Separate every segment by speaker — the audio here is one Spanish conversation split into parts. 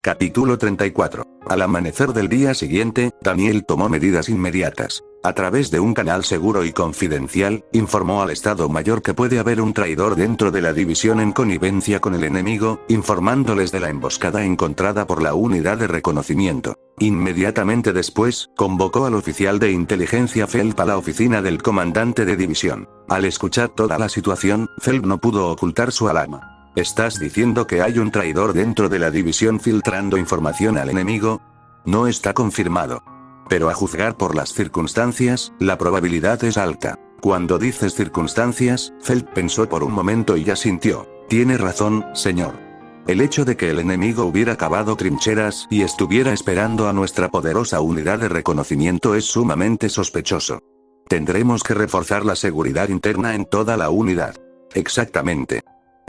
Speaker 1: Capítulo 34. Al amanecer del día siguiente, Daniel tomó medidas inmediatas. A través de un canal seguro y confidencial, informó al Estado Mayor que puede haber un traidor dentro de la división en connivencia con el enemigo, informándoles de la emboscada encontrada por la unidad de reconocimiento. Inmediatamente después, convocó al oficial de inteligencia Phelps a la oficina del comandante de división. Al escuchar toda la situación, Phelps no pudo ocultar su alarma. ¿Estás diciendo que hay un traidor dentro de la división filtrando información al enemigo? No está confirmado. Pero a juzgar por las circunstancias, la probabilidad es alta. Cuando dices circunstancias, Phelps pensó por un momento y asintió. Tiene razón, señor. El hecho de que el enemigo hubiera cavado trincheras y estuviera esperando a nuestra poderosa unidad de reconocimiento es sumamente sospechoso. Tendremos que reforzar la seguridad interna en toda la unidad. Exactamente.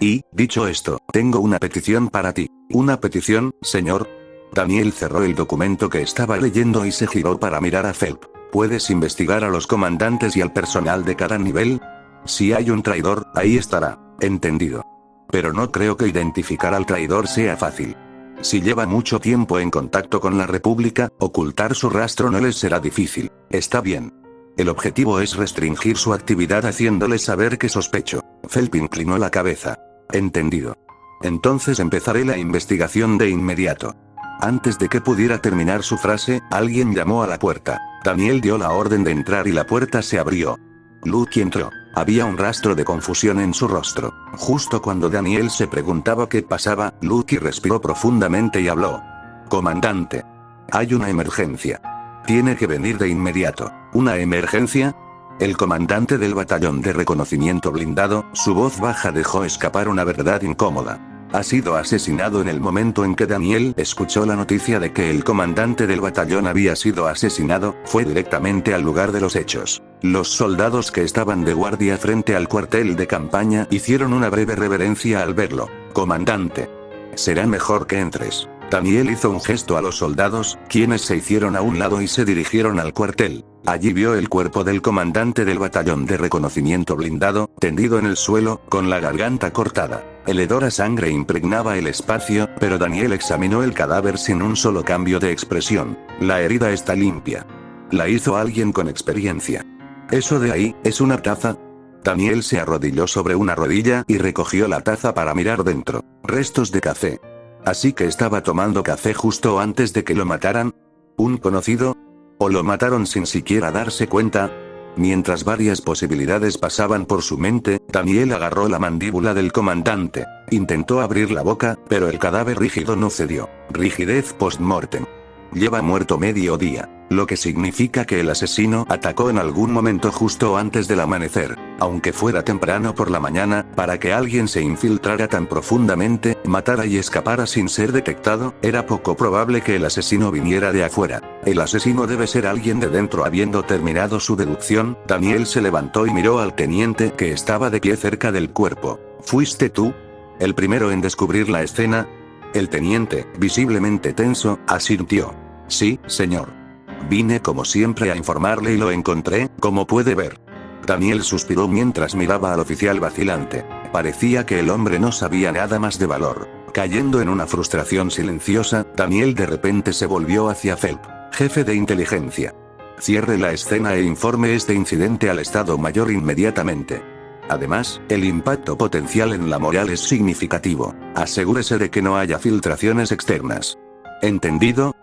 Speaker 1: Y, dicho esto, tengo una petición para ti. ¿Una petición, señor? Daniel cerró el documento que estaba leyendo y se giró para mirar a Phelps. ¿Puedes investigar a los comandantes y al personal de cada nivel? Si hay un traidor, ahí estará. Entendido. Pero no creo que identificar al traidor sea fácil. Si lleva mucho tiempo en contacto con la República, ocultar su rastro no les será difícil. Está bien. El objetivo es restringir su actividad haciéndole saber que sospecho. Phelps inclinó la cabeza. Entendido. Entonces empezaré la investigación de inmediato. Antes de que pudiera terminar su frase, alguien llamó a la puerta. Daniel dio la orden de entrar y la puerta se abrió. Lucky entró. Había un rastro de confusión en su rostro. Justo cuando Daniel se preguntaba qué pasaba, Lucky respiró profundamente y habló. Comandante. Hay una emergencia. Tiene que venir de inmediato. ¿Una emergencia? El comandante del batallón de reconocimiento blindado, su voz baja dejó escapar una verdad incómoda. Ha sido asesinado. En el momento en que Daniel escuchó la noticia de que el comandante del batallón había sido asesinado, fue directamente al lugar de los hechos. Los soldados que estaban de guardia frente al cuartel de campaña hicieron una breve reverencia al verlo. Comandante. Será mejor que entres. Daniel hizo un gesto a los soldados, quienes se hicieron a un lado y se dirigieron al cuartel. Allí vio el cuerpo del comandante del batallón de reconocimiento blindado, tendido en el suelo, con la garganta cortada. El hedor a sangre impregnaba el espacio, pero Daniel examinó el cadáver sin un solo cambio de expresión. La herida está limpia. La hizo alguien con experiencia. ¿Eso de ahí, es una taza? Daniel se arrodilló sobre una rodilla y recogió la taza para mirar dentro. Restos de café. Así que estaba tomando café justo antes de que lo mataran. ¿Un conocido? ¿O lo mataron sin siquiera darse cuenta? Mientras varias posibilidades pasaban por su mente, Daniel agarró la mandíbula del comandante. Intentó abrir la boca, pero el cadáver rígido no cedió. Rigidez post-mortem. Lleva muerto medio día, lo que significa que el asesino atacó en algún momento justo antes del amanecer, aunque fuera temprano por la mañana, para que alguien se infiltrara tan profundamente, matara y escapara sin ser detectado, era poco probable que el asesino viniera de afuera. El asesino debe ser alguien de dentro. Habiendo terminado su deducción, Daniel se levantó y miró al teniente que estaba de pie cerca del cuerpo. ¿Fuiste tú? El primero en descubrir la escena. El teniente, visiblemente tenso, asintió. Sí, señor. Vine como siempre a informarle y lo encontré, como puede ver. Daniel suspiró mientras miraba al oficial vacilante. Parecía que el hombre no sabía nada más de valor. Cayendo en una frustración silenciosa, Daniel de repente se volvió hacia Phelps. Jefe de inteligencia. Cierre la escena e informe este incidente al Estado Mayor inmediatamente. Además, el impacto potencial en la moral es significativo. Asegúrese de que no haya filtraciones externas. ¿Entendido?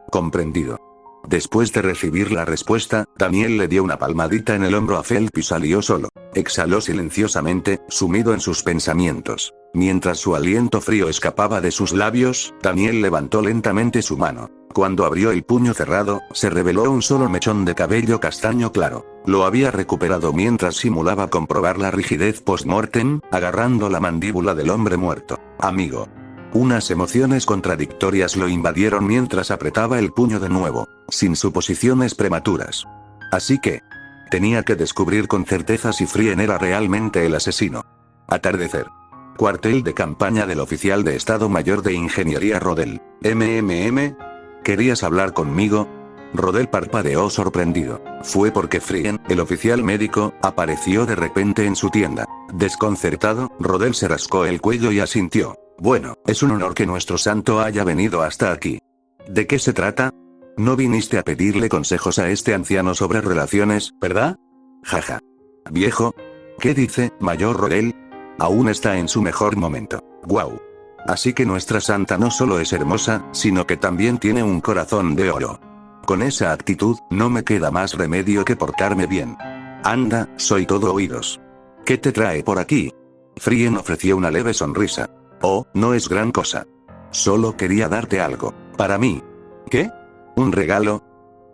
Speaker 1: Comprendido. Después de recibir la respuesta, Daniel le dio una palmadita en el hombro a Phelps y salió solo. Exhaló silenciosamente, sumido en sus pensamientos. Mientras su aliento frío escapaba de sus labios, Daniel levantó lentamente su mano. Cuando abrió el puño cerrado, se reveló un solo mechón de cabello castaño claro. Lo había recuperado mientras simulaba comprobar la rigidez post-mortem, agarrando la mandíbula del hombre muerto. Amigo. Unas emociones contradictorias lo invadieron mientras apretaba el puño de nuevo, sin suposiciones prematuras. Así que tenía que descubrir con certeza si Frien era realmente el asesino. Atardecer. Cuartel de campaña del oficial de Estado Mayor de Ingeniería Rodel. ¿Querías hablar conmigo? Rodel parpadeó sorprendido. Fue porque Frien, el oficial médico, apareció de repente en su tienda. Desconcertado, Rodel se rascó el cuello y asintió. Bueno, es un honor que nuestro santo haya venido hasta aquí. ¿De qué se trata? No viniste a pedirle consejos a este anciano sobre relaciones, ¿verdad? Jaja. Viejo. ¿Qué dice, Mayor Rodel? Aún está en su mejor momento. Guau. Así que nuestra santa no solo es hermosa, sino que también tiene un corazón de oro. Con esa actitud, no me queda más remedio que portarme bien. Anda, soy todo oídos. ¿Qué te trae por aquí? Frien ofreció una leve sonrisa. Oh, no es gran cosa. Solo quería darte algo. Para mí. ¿Qué? ¿Un regalo?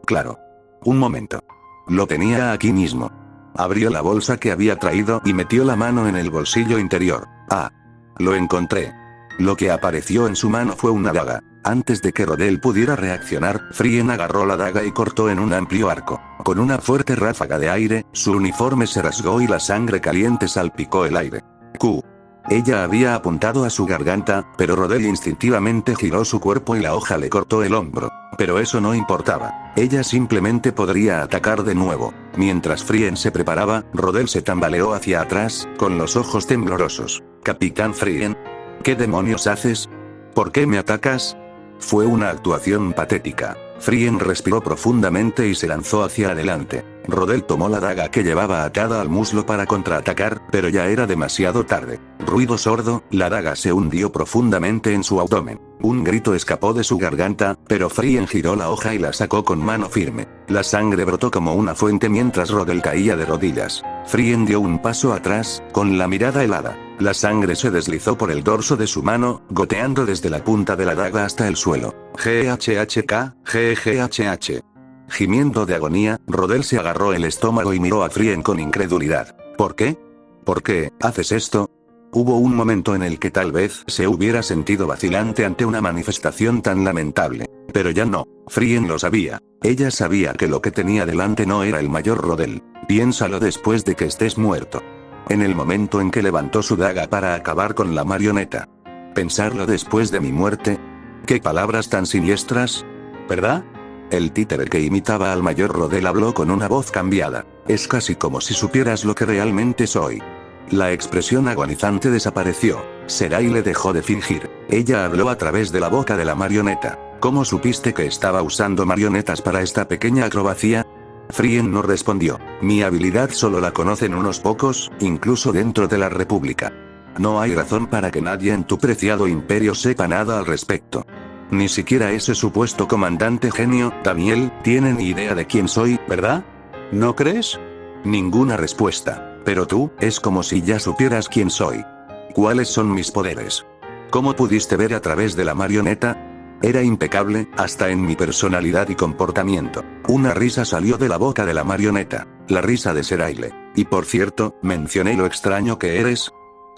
Speaker 1: Claro. Un momento. Lo tenía aquí mismo. Abrió la bolsa que había traído y metió la mano en el bolsillo interior. Ah. Lo encontré. Lo que apareció en su mano fue una daga. Antes de que Rodel pudiera reaccionar, Frien agarró la daga y cortó en un amplio arco. Con una fuerte ráfaga de aire, su uniforme se rasgó y la sangre caliente salpicó el aire. Q. Ella había apuntado a su garganta, pero Rodel instintivamente giró su cuerpo y la hoja le cortó el hombro. Pero eso no importaba. Ella simplemente podría atacar de nuevo. Mientras Frien se preparaba, Rodel se tambaleó hacia atrás, con los ojos temblorosos. Capitán Frien. ¿Qué demonios haces? ¿Por qué me atacas? Fue una actuación patética. Frien respiró profundamente y se lanzó hacia adelante. Rodel tomó la daga que llevaba atada al muslo para contraatacar, pero ya era demasiado tarde. Ruido sordo, la daga se hundió profundamente en su abdomen. Un grito escapó de su garganta, pero Frien giró la hoja y la sacó con mano firme. La sangre brotó como una fuente mientras Rodel caía de rodillas. Frien dio un paso atrás, con la mirada helada. La sangre se deslizó por el dorso de su mano, goteando desde la punta de la daga hasta el suelo. GHHK, GGHH. Gimiendo de agonía, Rodel se agarró el estómago y miró a Frien con incredulidad. ¿Por qué? ¿Por qué haces esto? Hubo un momento en el que tal vez se hubiera sentido vacilante ante una manifestación tan lamentable. Pero ya no. Frien lo sabía. Ella sabía que lo que tenía delante no era el Mayor Rodel. Piénsalo después de que estés muerto. En el momento en que levantó su daga para acabar con la marioneta. Pensarlo después de mi muerte. ¿Qué palabras tan siniestras? ¿Verdad? El títere que imitaba al Mayor Rodel habló con una voz cambiada. Es casi como si supieras lo que realmente soy. La expresión agonizante desapareció. Seraile dejó de fingir. Ella habló a través de la boca de la marioneta. ¿Cómo supiste que estaba usando marionetas para esta pequeña acrobacia? Frien no respondió. Mi habilidad solo la conocen unos pocos, incluso dentro de la República. No hay razón para que nadie en tu preciado imperio sepa nada al respecto. Ni siquiera ese supuesto comandante genio, Daniel, tiene ni idea de quién soy, ¿verdad? ¿No crees? Ninguna respuesta. Pero tú, es como si ya supieras quién soy. ¿Cuáles son mis poderes? ¿Cómo pudiste ver a través de la marioneta? Era impecable, hasta en mi personalidad y comportamiento. Una risa salió de la boca de la marioneta. La risa de Seraile. Y por cierto, mencioné lo extraño que eres.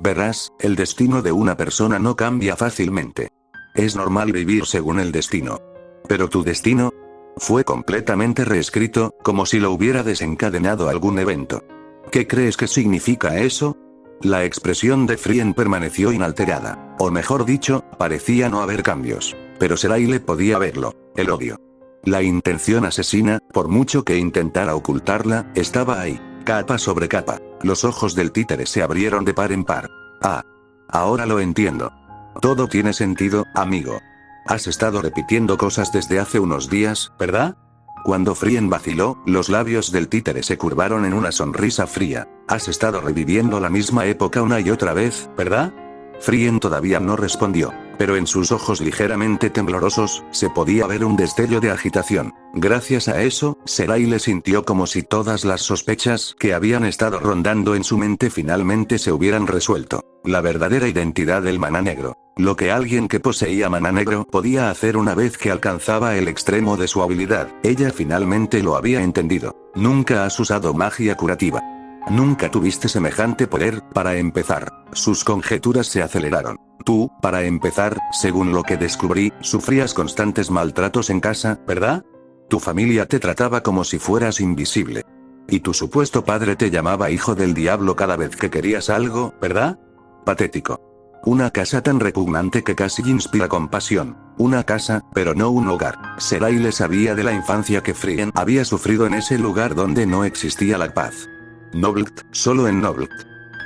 Speaker 1: Verás, el destino de una persona no cambia fácilmente. Es normal vivir según el destino. Pero tu destino fue completamente reescrito, como si lo hubiera desencadenado algún evento. ¿Qué crees que significa eso? La expresión de Frien permaneció inalterada. O mejor dicho, parecía no haber cambios. Pero Seraile podía verlo. El odio. La intención asesina, por mucho que intentara ocultarla, estaba ahí. Capa sobre capa. Los ojos del títere se abrieron de par en par. Ah. Ahora lo entiendo. Todo tiene sentido, amigo. Has estado repitiendo cosas desde hace unos días, ¿verdad? Cuando Frien vaciló, los labios del títere se curvaron en una sonrisa fría. Has estado reviviendo la misma época una y otra vez, ¿verdad? Frien todavía no respondió, pero en sus ojos ligeramente temblorosos, se podía ver un destello de agitación. Gracias a eso, Seraile sintió como si todas las sospechas que habían estado rondando en su mente finalmente se hubieran resuelto. La verdadera identidad del maná negro. Lo que alguien que poseía maná negro podía hacer una vez que alcanzaba el extremo de su habilidad. Ella finalmente lo había entendido. Nunca has usado magia curativa. Nunca tuviste semejante poder, para empezar. Sus conjeturas se aceleraron. Tú, para empezar, según lo que descubrí, sufrías constantes maltratos en casa, ¿verdad? Tu familia te trataba como si fueras invisible. Y tu supuesto padre te llamaba hijo del diablo cada vez que querías algo, ¿verdad? Patético. Una casa tan repugnante que casi inspira compasión. Una casa, pero no un hogar. Seraile sabía de la infancia que Frien había sufrido en ese lugar donde no existía la paz. Noblet, solo en Noblet.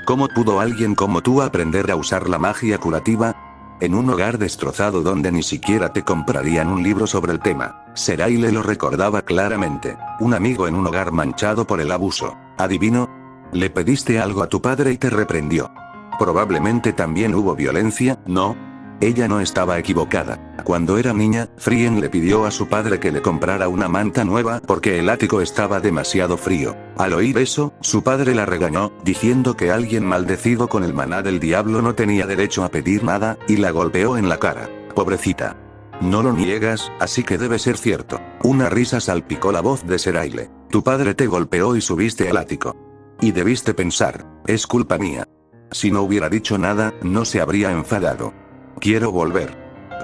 Speaker 1: ¿Cómo pudo alguien como tú aprender a usar la magia curativa? en un hogar destrozado donde ni siquiera te comprarían un libro sobre el tema. Seraile lo recordaba claramente. Un amigo en un hogar manchado por el abuso. ¿Adivino? Le pediste algo a tu padre y te reprendió. Probablemente también hubo violencia, ¿no? Ella no estaba equivocada. Cuando era niña, Frien le pidió a su padre que le comprara una manta nueva porque el ático estaba demasiado frío. Al oír eso, su padre la regañó, diciendo que alguien maldecido con el maná del diablo no tenía derecho a pedir nada, y la golpeó en la cara. Pobrecita. No lo niegas, así que debe ser cierto. Una risa salpicó la voz de Seraile. Tu padre te golpeó y subiste al ático. Y debiste pensar, es culpa mía. Si no hubiera dicho nada, no se habría enfadado. Quiero volver.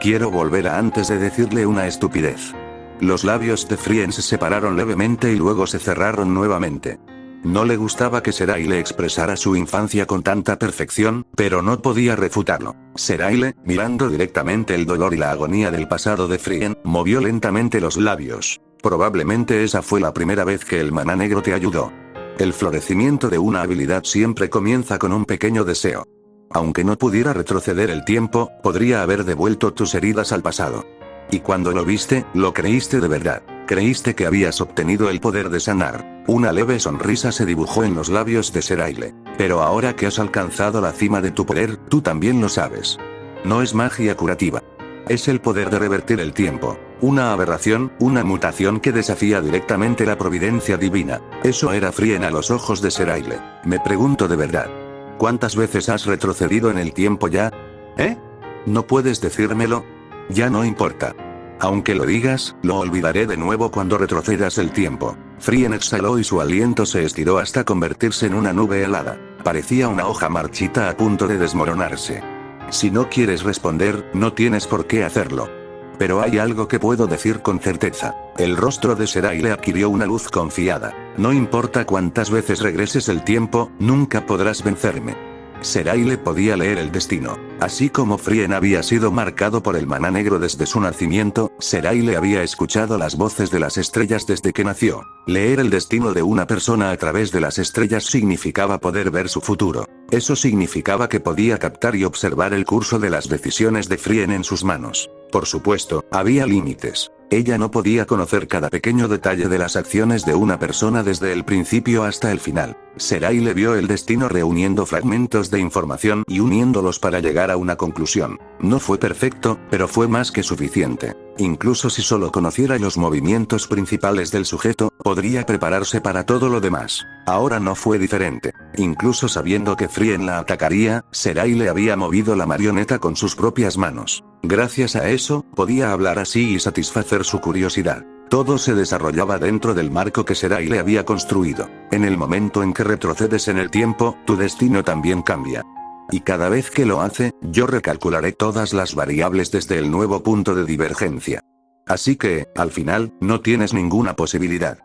Speaker 1: Quiero volver a antes de decirle una estupidez. Los labios de Frien se separaron levemente y luego se cerraron nuevamente. No le gustaba que Seraile expresara su infancia con tanta perfección, pero no podía refutarlo. Seraile, mirando directamente el dolor y la agonía del pasado de Frien, movió lentamente los labios. Probablemente esa fue la primera vez que el maná negro te ayudó. El florecimiento de una habilidad siempre comienza con un pequeño deseo. Aunque no pudiera retroceder el tiempo, podría haber devuelto tus heridas al pasado. Y cuando lo viste, lo creíste de verdad. Creíste que habías obtenido el poder de sanar. Una leve sonrisa se dibujó en los labios de Seraile. Pero ahora que has alcanzado la cima de tu poder, tú también lo sabes. No es magia curativa. Es el poder de revertir el tiempo. Una aberración, una mutación que desafía directamente la providencia divina. Eso era Frien a los ojos de Seraile. Me pregunto de verdad. ¿Cuántas veces has retrocedido en el tiempo ya? ¿Eh? ¿No puedes decírmelo? Ya no importa. Aunque lo digas, lo olvidaré de nuevo cuando retrocedas el tiempo. Frien exhaló y su aliento se estiró hasta convertirse en una nube helada. Parecía una hoja marchita a punto de desmoronarse. Si no quieres responder, no tienes por qué hacerlo. Pero hay algo que puedo decir con certeza. El rostro de Seraile adquirió una luz confiada. No importa cuántas veces regreses el tiempo, nunca podrás vencerme. Seraile podía leer el destino. Así como Frien había sido marcado por el maná negro desde su nacimiento, Seraile había escuchado las voces de las estrellas desde que nació. Leer el destino de una persona a través de las estrellas significaba poder ver su futuro. Eso significaba que podía captar y observar el curso de las decisiones de Frien en sus manos. Por supuesto, había límites. Ella no podía conocer cada pequeño detalle de las acciones de una persona desde el principio hasta el final. Seraile vio el destino reuniendo fragmentos de información y uniéndolos para llegar a una conclusión. No fue perfecto, pero fue más que suficiente. Incluso si solo conociera los movimientos principales del sujeto, podría prepararse para todo lo demás. Ahora no fue diferente. Incluso sabiendo que Frien la atacaría, Seraile había movido la marioneta con sus propias manos. Gracias a eso, podía hablar así y satisfacer su curiosidad. Todo se desarrollaba dentro del marco que Seraile había construido. En el momento en que retrocedes en el tiempo, tu destino también cambia. Y cada vez que lo hace, yo recalcularé todas las variables desde el nuevo punto de divergencia. Así que, al final, no tienes ninguna posibilidad.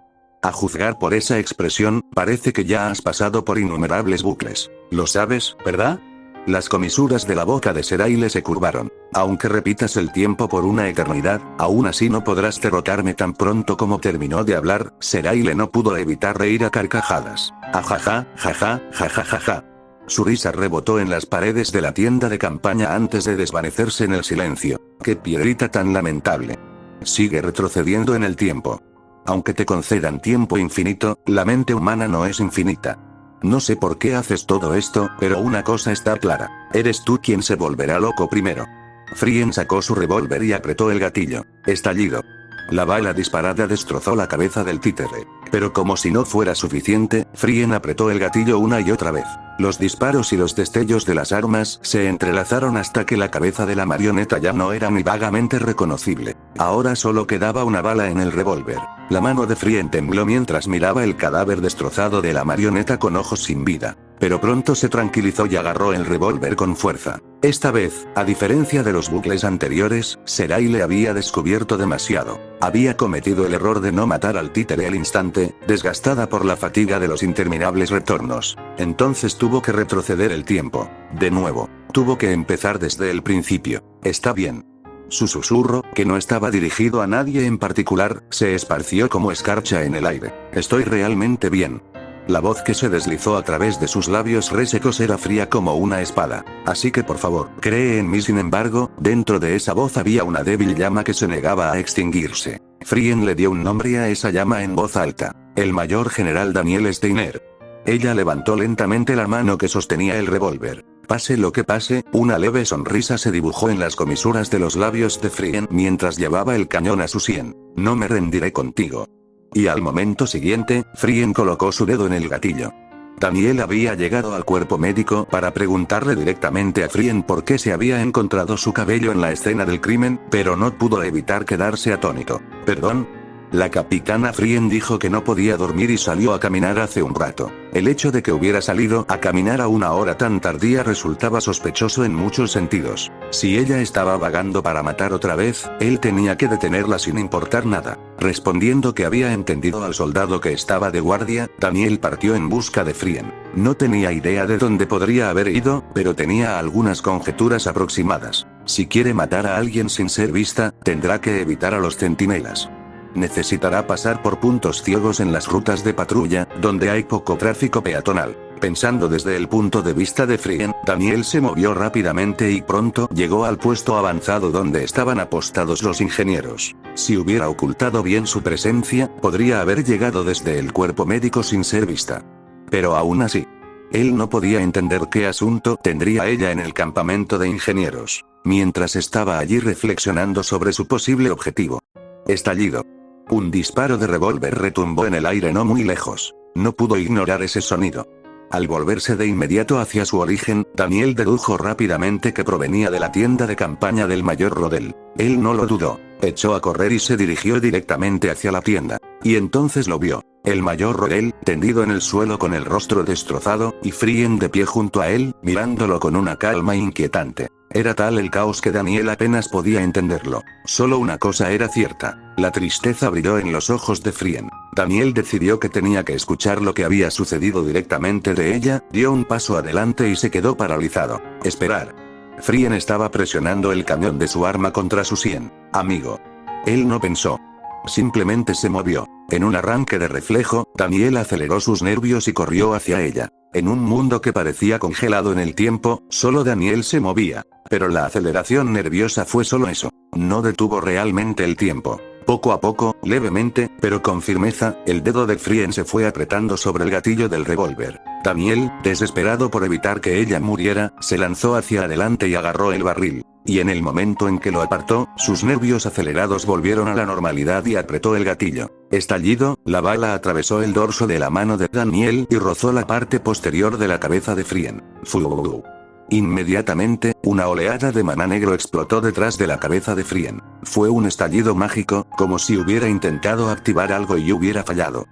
Speaker 1: A juzgar por esa expresión, parece que ya has pasado por innumerables bucles. Lo sabes, ¿verdad? Las comisuras de la boca de Seraile se curvaron. Aunque repitas el tiempo por una eternidad, aún así no podrás derrotarme tan pronto como terminó de hablar. Seraile no pudo evitar reír a carcajadas. Ajaja, jaja, jajajaja. Su risa rebotó en las paredes de la tienda de campaña antes de desvanecerse en el silencio. ¡Qué piedrita tan lamentable! Sigue retrocediendo en el tiempo. Aunque te concedan tiempo infinito, la mente humana no es infinita. No sé por qué haces todo esto, pero una cosa está clara. Eres tú quien se volverá loco primero. Frien sacó su revólver y apretó el gatillo. Estallido. La bala disparada destrozó la cabeza del títere. Pero como si no fuera suficiente, Frien apretó el gatillo una y otra vez. Los disparos y los destellos de las armas se entrelazaron hasta que la cabeza de la marioneta ya no era ni vagamente reconocible. Ahora solo quedaba una bala en el revólver. La mano de Frien tembló mientras miraba el cadáver destrozado de la marioneta con ojos sin vida. Pero pronto se tranquilizó y agarró el revólver con fuerza. Esta vez, a diferencia de los bucles anteriores, Seraile había descubierto demasiado. Había cometido el error de no matar al títere al instante, desgastada por la fatiga de los interminables retornos. Entonces tuvo que retroceder el tiempo. De nuevo. Tuvo que empezar desde el principio. Está bien. Su susurro, que no estaba dirigido a nadie en particular, se esparció como escarcha en el aire. Estoy realmente bien. La voz que se deslizó a través de sus labios resecos era fría como una espada. Así que por favor, cree en mí. Sin embargo, dentro de esa voz había una débil llama que se negaba a extinguirse. Frien le dio un nombre a esa llama en voz alta. El mayor general Daniel Steiner. Ella levantó lentamente la mano que sostenía el revólver. Pase lo que pase, una leve sonrisa se dibujó en las comisuras de los labios de Frien mientras llevaba el cañón a su sien. No me rendiré contigo. Y al momento siguiente, Frien colocó su dedo en el gatillo. Daniel había llegado al cuerpo médico para preguntarle directamente a Frien por qué se había encontrado su cabello en la escena del crimen, pero no pudo evitar quedarse atónito. ¿Perdón? La capitana Frien dijo que no podía dormir y salió a caminar hace un rato. El hecho de que hubiera salido a caminar a una hora tan tardía resultaba sospechoso en muchos sentidos. Si ella estaba vagando para matar otra vez, él tenía que detenerla sin importar nada. Respondiendo que había entendido al soldado que estaba de guardia, Daniel partió en busca de Frien. No tenía idea de dónde podría haber ido, pero tenía algunas conjeturas aproximadas. Si quiere matar a alguien sin ser vista, tendrá que evitar a los centinelas. Necesitará pasar por puntos ciegos en las rutas de patrulla, donde hay poco tráfico peatonal. Pensando desde el punto de vista de Frien, Daniel se movió rápidamente y pronto llegó al puesto avanzado donde estaban apostados los ingenieros. Si hubiera ocultado bien su presencia, podría haber llegado desde el cuerpo médico sin ser vista. Pero aún así, él no podía entender qué asunto tendría ella en el campamento de ingenieros, mientras estaba allí reflexionando sobre su posible objetivo. Estallido. Un disparo de revólver retumbó en el aire no muy lejos. No pudo ignorar ese sonido. Al volverse de inmediato hacia su origen, Daniel dedujo rápidamente que provenía de la tienda de campaña del mayor Rodel. Él no lo dudó. Echó a correr y se dirigió directamente hacia la tienda. Y entonces lo vio. El mayor Rodel, tendido en el suelo con el rostro destrozado, y Frien de pie junto a él, mirándolo con una calma inquietante. Era tal el caos que Daniel apenas podía entenderlo. Solo una cosa era cierta. La tristeza brilló en los ojos de Frien. Daniel decidió que tenía que escuchar lo que había sucedido directamente de ella, dio un paso adelante y se quedó paralizado. Esperar. Frien estaba presionando el cañón de su arma contra su sien. Amigo. Él no pensó. Simplemente se movió. En un arranque de reflejo, Daniel aceleró sus nervios y corrió hacia ella. En un mundo que parecía congelado en el tiempo, solo Daniel se movía. Pero la aceleración nerviosa fue solo eso. No detuvo realmente el tiempo. Poco a poco, levemente, pero con firmeza, el dedo de Frien se fue apretando sobre el gatillo del revólver. Daniel, desesperado por evitar que ella muriera, se lanzó hacia adelante y agarró el barril. Y en el momento en que lo apartó, sus nervios acelerados volvieron a la normalidad y apretó el gatillo. Estallido, la bala atravesó el dorso de la mano de Daniel y rozó la parte posterior de la cabeza de Frien. ¡Fu! Inmediatamente, una oleada de maná negro explotó detrás de la cabeza de Frien. Fue un estallido mágico, como si hubiera intentado activar algo y hubiera fallado.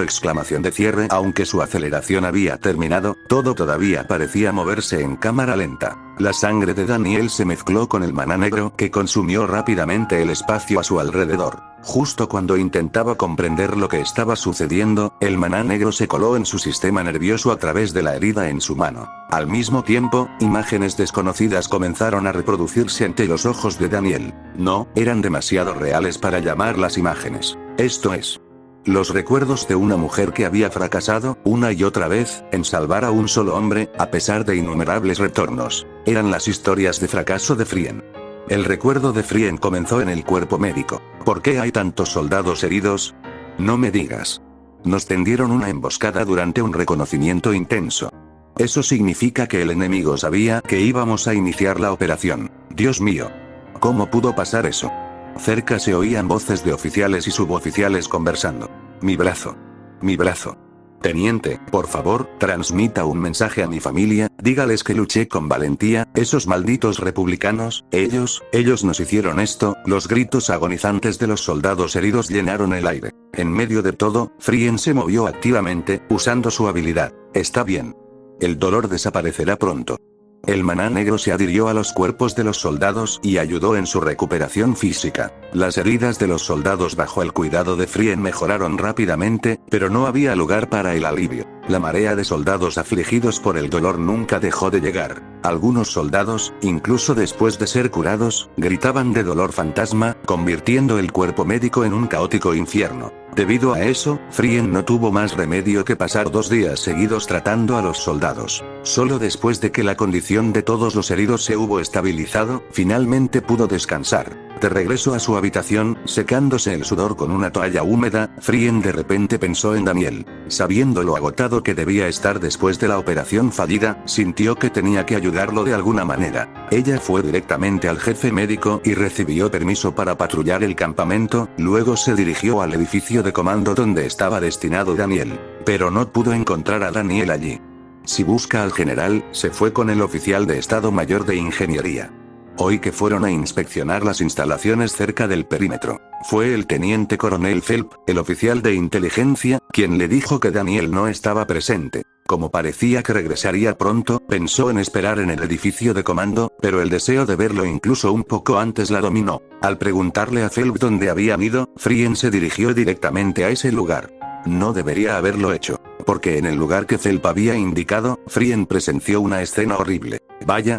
Speaker 1: Exclamación de cierre. Aunque su aceleración había terminado, todo todavía parecía moverse en cámara lenta. La sangre de Daniel se mezcló con el maná negro que consumió rápidamente el espacio a su alrededor. Justo cuando intentaba comprender lo que estaba sucediendo, el maná negro se coló en su sistema nervioso a través de la herida en su mano. Al mismo tiempo, imágenes desconocidas comenzaron a reproducirse ante los ojos de Daniel. No, eran demasiado reales para llamar las imágenes. Esto es, los recuerdos de una mujer que había fracasado, una y otra vez, en salvar a un solo hombre, a pesar de innumerables retornos. Eran las historias de fracaso de Frien. El recuerdo de Frien comenzó en el cuerpo médico. ¿Por qué hay tantos soldados heridos? No me digas. Nos tendieron una emboscada durante un reconocimiento intenso. Eso significa que el enemigo sabía que íbamos a iniciar la operación. Dios mío. ¿Cómo pudo pasar eso? Cerca se oían voces de oficiales y suboficiales conversando. Mi brazo. Mi brazo. Teniente, por favor, transmita un mensaje a mi familia, dígales que luché con valentía, esos malditos republicanos, ellos nos hicieron esto. Los gritos agonizantes de los soldados heridos llenaron el aire. En medio de todo, Frien se movió activamente, usando su habilidad. Está bien. El dolor desaparecerá pronto. El maná negro se adhirió a los cuerpos de los soldados y ayudó en su recuperación física. Las heridas de los soldados bajo el cuidado de Frien mejoraron rápidamente, pero no había lugar para el alivio. La marea de soldados afligidos por el dolor nunca dejó de llegar. Algunos soldados, incluso después de ser curados, gritaban de dolor fantasma, convirtiendo el cuerpo médico en un caótico infierno. Debido a eso, Frien no tuvo más remedio que pasar 2 días seguidos tratando a los soldados. Solo después de que la condición de todos los heridos se hubo estabilizado, finalmente pudo descansar. De regreso a su habitación, secándose el sudor con una toalla húmeda, Frien de repente pensó en Daniel. Sabiendo lo agotado que debía estar después de la operación fallida, sintió que tenía que ayudarlo de alguna manera. Ella fue directamente al jefe médico y recibió permiso para patrullar el campamento, luego se dirigió al edificio de comando donde estaba destinado Daniel. Pero no pudo encontrar a Daniel allí. Si busca al general, se fue con el oficial de Estado Mayor de Ingeniería. Hoy que fueron a inspeccionar las instalaciones cerca del perímetro, fue el teniente coronel Phelps, el oficial de inteligencia, quien le dijo que Daniel no estaba presente. Como parecía que regresaría pronto, pensó en esperar en el edificio de comando, pero el deseo de verlo incluso un poco antes la dominó. Al preguntarle a Phelps dónde habían ido, Frien se dirigió directamente a ese lugar. No debería haberlo hecho, porque en el lugar que Phelps había indicado, Frien presenció una escena horrible. Vaya.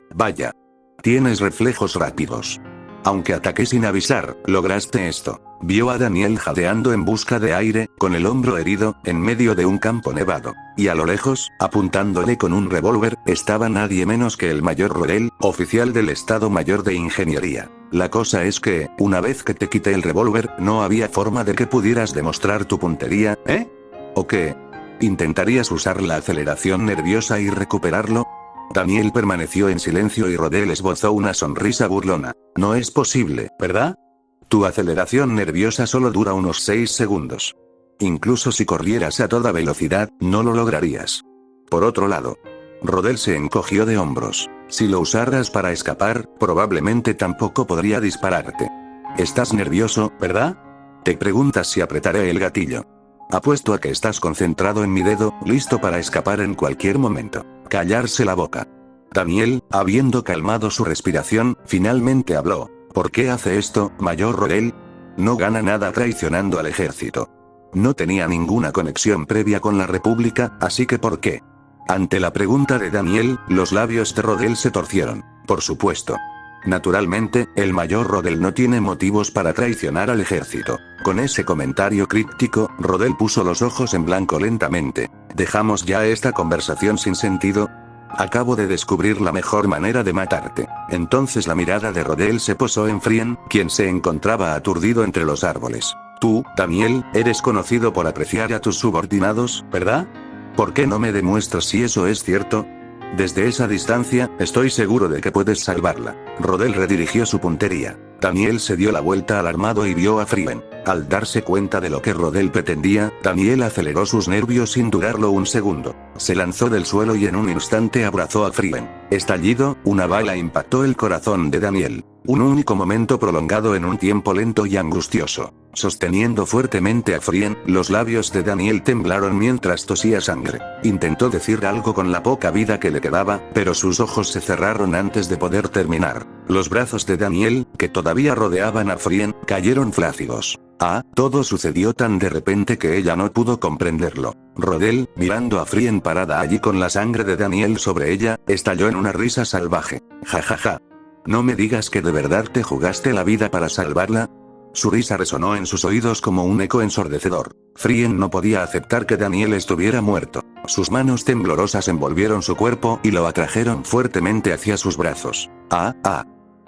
Speaker 1: Tienes reflejos rápidos. Aunque ataqué sin avisar, lograste esto. Vio a Daniel jadeando en busca de aire, con el hombro herido, en medio de un campo nevado. Y a lo lejos, apuntándole con un revólver, estaba nadie menos que el mayor Rodel, oficial del Estado Mayor de Ingeniería. La cosa es que, una vez que te quité el revólver, no había forma de que pudieras demostrar tu puntería, ¿eh? ¿O qué? ¿Intentarías usar la aceleración nerviosa y recuperarlo? Daniel permaneció en silencio y Rodel esbozó una sonrisa burlona. No es posible, ¿verdad? Tu aceleración nerviosa solo dura unos 6 segundos. Incluso si corrieras a toda velocidad, no lo lograrías. Por otro lado, Rodel se encogió de hombros. Si lo usaras para escapar, probablemente tampoco podría dispararte. Estás nervioso, ¿verdad? Te preguntas si apretaré el gatillo. Apuesto a que estás concentrado en mi dedo, listo para escapar en cualquier momento. Callarse la boca. Daniel, habiendo calmado su respiración, finalmente habló. ¿Por qué hace esto, mayor Rodel? No gana nada traicionando al ejército. No tenía ninguna conexión previa con la República, así que ¿por qué? Ante la pregunta de Daniel, los labios de Rodel se torcieron. Por supuesto. Naturalmente, el mayor Rodel no tiene motivos para traicionar al ejército. Con ese comentario críptico, Rodel puso los ojos en blanco lentamente. ¿Dejamos ya esta conversación sin sentido? Acabo de descubrir la mejor manera de matarte. Entonces la mirada de Rodel se posó en Frien, quien se encontraba aturdido entre los árboles. Tú, Daniel, eres conocido por apreciar a tus subordinados, ¿verdad? ¿Por qué no me demuestras si eso es cierto? Desde esa distancia, estoy seguro de que puedes salvarla. Rodel redirigió su puntería. Daniel se dio la vuelta alarmado y vio a Frien. Al darse cuenta de lo que Rodel pretendía, Daniel aceleró sus nervios sin dudarlo un segundo. Se lanzó del suelo y en un instante abrazó a Frien. Estallido, una bala impactó el corazón de Daniel. Un único momento prolongado en un tiempo lento y angustioso. Sosteniendo fuertemente a Frien, los labios de Daniel temblaron mientras tosía sangre. Intentó decir algo con la poca vida que le quedaba, pero sus ojos se cerraron antes de poder terminar. Los brazos de Daniel, que todavía rodeaban a Frien, cayeron flácidos. Todo sucedió tan de repente que ella no pudo comprenderlo. Rodel, mirando a Frien parada allí con la sangre de Daniel sobre ella, estalló en una risa salvaje. Ja. ¿No me digas que de verdad te jugaste la vida para salvarla? Su risa resonó en sus oídos como un eco ensordecedor. Frien no podía aceptar que Daniel estuviera muerto. Sus manos temblorosas envolvieron su cuerpo y lo atrajeron fuertemente hacia sus brazos.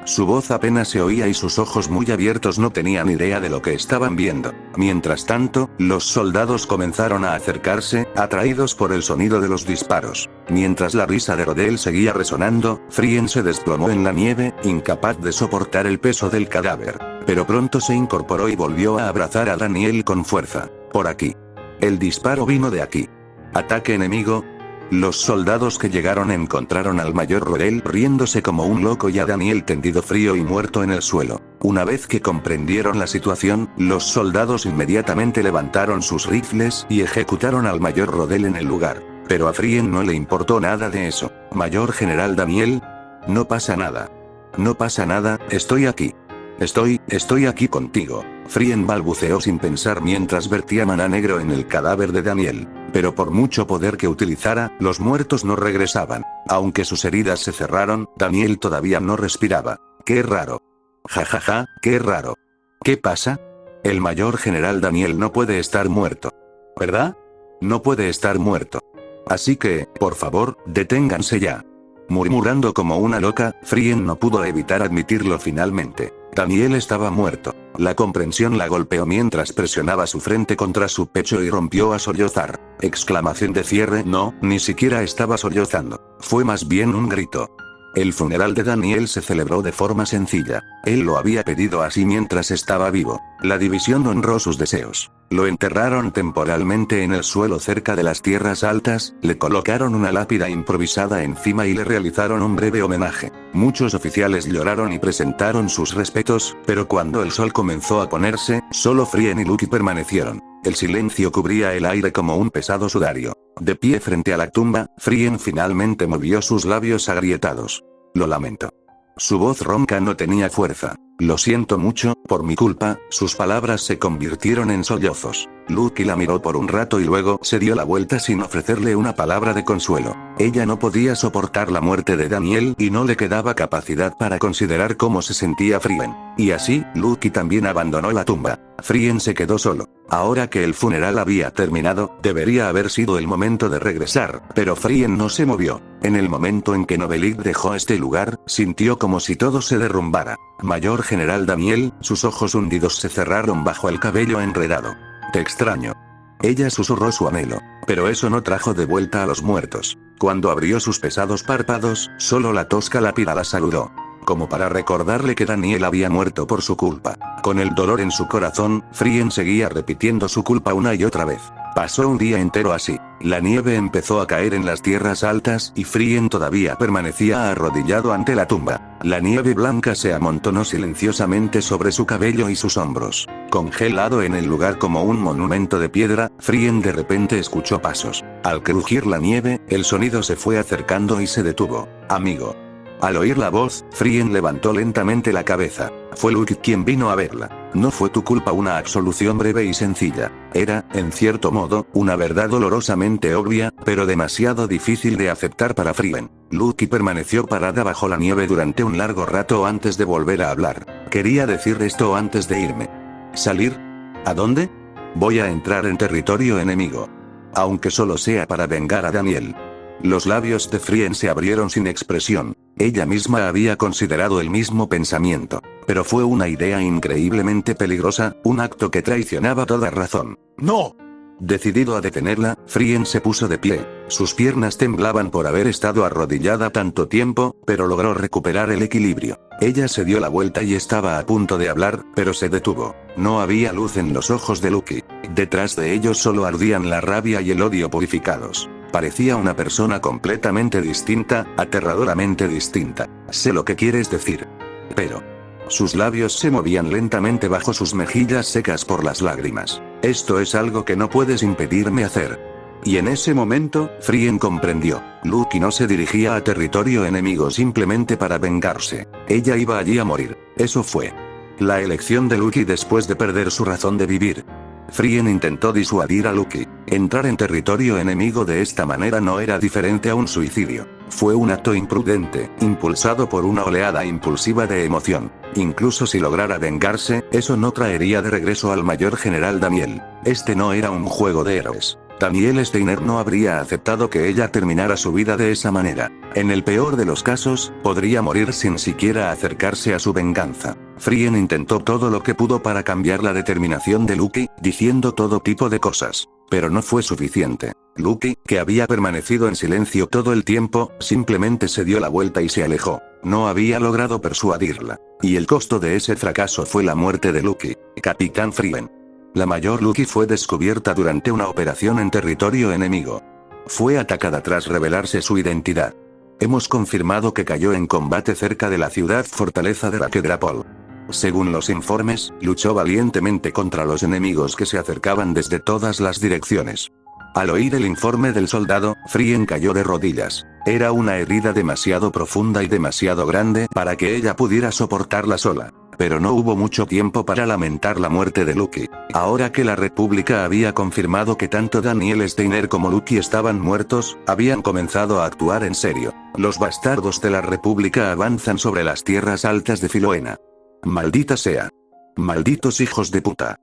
Speaker 1: Su voz apenas se oía y sus ojos muy abiertos no tenían idea de lo que estaban viendo. Mientras tanto, los soldados comenzaron a acercarse, atraídos por el sonido de los disparos. Mientras la risa de Rodel seguía resonando, Frien se desplomó en la nieve, incapaz de soportar el peso del cadáver. Pero pronto se incorporó y volvió a abrazar a Daniel con fuerza. Por aquí. El disparo vino de aquí. Ataque enemigo. Los soldados que llegaron encontraron al mayor Rodel riéndose como un loco y a Daniel tendido frío y muerto en el suelo. Una vez que comprendieron la situación, los soldados inmediatamente levantaron sus rifles y ejecutaron al mayor Rodel en el lugar. Pero a Frien no le importó nada de eso. Mayor General Daniel. No pasa nada. No pasa nada, estoy aquí. Estoy aquí contigo. Frien balbuceó sin pensar mientras vertía maná negro en el cadáver de Daniel. Pero por mucho poder que utilizara, los muertos no regresaban. Aunque sus heridas se cerraron, Daniel todavía no respiraba. ¡Qué raro! Ja, qué raro. ¿Qué pasa? El mayor general Daniel no puede estar muerto. ¿Verdad? No puede estar muerto. Así que, por favor, deténganse ya. Murmurando como una loca, Frien no pudo evitar admitirlo finalmente. Daniel estaba muerto. La comprensión la golpeó mientras presionaba su frente contra su pecho y rompió a sollozar. Exclamación de cierre. No, ni siquiera estaba sollozando. Fue más bien un grito. El funeral de Daniel se celebró de forma sencilla. Él lo había pedido así mientras estaba vivo. La división honró sus deseos. Lo enterraron temporalmente en el suelo cerca de las tierras altas, le colocaron una lápida improvisada encima y le realizaron un breve homenaje. Muchos oficiales lloraron y presentaron sus respetos, pero cuando el sol comenzó a ponerse, solo Frien y Lucky permanecieron. El silencio cubría el aire como un pesado sudario. De pie frente a la tumba, Frien finalmente movió sus labios agrietados. Lo lamento. Su voz ronca no tenía fuerza. Lo siento mucho, por mi culpa. Sus palabras se convirtieron en sollozos. Lucky la miró por un rato y luego se dio la vuelta sin ofrecerle una palabra de consuelo. Ella no podía soportar la muerte de Daniel y no le quedaba capacidad para considerar cómo se sentía Frien. Y así, Lucky también abandonó la tumba. Frien se quedó solo. Ahora que el funeral había terminado, debería haber sido el momento de regresar, pero Frien no se movió. En el momento en que Novelik dejó este lugar, sintió como si todo se derrumbara. Mayor General Daniel, sus ojos hundidos se cerraron bajo el cabello enredado. Te extraño. Ella susurró su anhelo. Pero eso no trajo de vuelta a los muertos. Cuando abrió sus pesados párpados, solo la tosca lápida la saludó. Como para recordarle que Daniel había muerto por su culpa. Con el dolor en su corazón, Frien seguía repitiendo su culpa una y otra vez. Pasó un día entero así. La nieve empezó a caer en las tierras altas y Frien todavía permanecía arrodillado ante la tumba. La nieve blanca se amontonó silenciosamente sobre su cabello y sus hombros. Congelado en el lugar como un monumento de piedra, Frien de repente escuchó pasos. Al crujir la nieve, el sonido se fue acercando y se detuvo. Amigo. Al oír la voz, Frien levantó lentamente la cabeza. Fue Lucky quien vino a verla. No fue tu culpa. Una absolución breve y sencilla. Era, en cierto modo, una verdad dolorosamente obvia, pero demasiado difícil de aceptar para Frien. Lucky permaneció parada bajo la nieve durante un largo rato antes de volver a hablar. Quería decir esto antes de irme. ¿Salir? ¿A dónde? Voy a entrar en territorio enemigo. Aunque solo sea para vengar a Daniel. Los labios de Frien se abrieron sin expresión. Ella misma había considerado el mismo pensamiento. Pero fue una idea increíblemente peligrosa, un acto que traicionaba toda razón. ¡No! Decidido a detenerla, Frien se puso de pie. Sus piernas temblaban por haber estado arrodillada tanto tiempo, pero logró recuperar el equilibrio. Ella se dio la vuelta y estaba a punto de hablar, pero se detuvo. No había luz en los ojos de Lucky. Detrás de ellos solo ardían la rabia y el odio purificados. Parecía una persona completamente distinta, aterradoramente distinta. Sé lo que quieres decir. Pero... sus labios se movían lentamente bajo sus mejillas secas por las lágrimas. Esto es algo que no puedes impedirme hacer. Y en ese momento, Frien comprendió. Lucky no se dirigía a territorio enemigo simplemente para vengarse. Ella iba allí a morir. Eso fue la elección de Lucky después de perder su razón de vivir. Frien intentó disuadir a Lucky. Entrar en territorio enemigo de esta manera no era diferente a un suicidio. Fue un acto imprudente, impulsado por una oleada impulsiva de emoción. Incluso si lograra vengarse, eso no traería de regreso al mayor general Daniel. Este no era un juego de héroes. Daniel Steiner no habría aceptado que ella terminara su vida de esa manera. En el peor de los casos, podría morir sin siquiera acercarse a su venganza. Frien intentó todo lo que pudo para cambiar la determinación de Lucky, diciendo todo tipo de cosas. Pero no fue suficiente. Lucky, que había permanecido en silencio todo el tiempo, simplemente se dio la vuelta y se alejó. No había logrado persuadirla. Y el costo de ese fracaso fue la muerte de Lucky. Capitán Frien. La mayor Lucky fue descubierta durante una operación en territorio enemigo. Fue atacada tras revelarse su identidad. Hemos confirmado que cayó en combate cerca de la ciudad fortaleza de Rakedrapol. Según los informes, luchó valientemente contra los enemigos que se acercaban desde todas las direcciones. Al oír el informe del soldado, Frien cayó de rodillas. Era una herida demasiado profunda y demasiado grande para que ella pudiera soportarla sola. Pero no hubo mucho tiempo para lamentar la muerte de Lucky. Ahora que la República había confirmado que tanto Daniel Steiner como Lucky estaban muertos, habían comenzado a actuar en serio. Los bastardos de la República avanzan sobre las tierras altas de Filoena. Maldita sea. Malditos hijos de puta.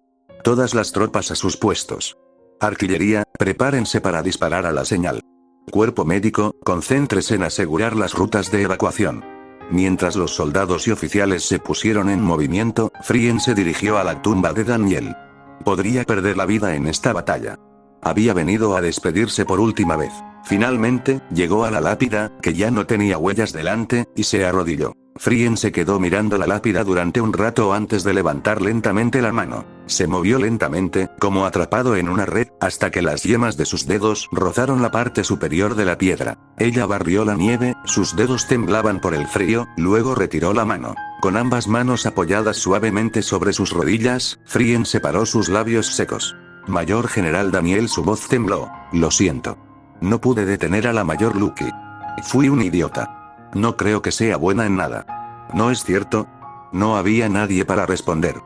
Speaker 1: Todas las tropas a sus puestos. Artillería, prepárense para disparar a la señal. Cuerpo médico, concéntrese en asegurar las rutas de evacuación. Mientras los soldados y oficiales se pusieron en movimiento, Frien se dirigió a la tumba de Daniel. Podría perder la vida en esta batalla. Había venido a despedirse por última vez. Finalmente, llegó a la lápida, que ya no tenía huellas delante, y se arrodilló. Frien se quedó mirando la lápida durante un rato antes de levantar lentamente la mano. Se movió lentamente, como atrapado en una red, hasta que las yemas de sus dedos rozaron la parte superior de la piedra. Ella barrió la nieve, sus dedos temblaban por el frío, luego retiró la mano. Con ambas manos apoyadas suavemente sobre sus rodillas, Frien separó sus labios secos. Mayor General Daniel, su voz tembló. Lo siento. No pude detener a la Mayor Lucky. Fui un idiota. No creo que sea buena en nada. ¿No es cierto? No había nadie para responder.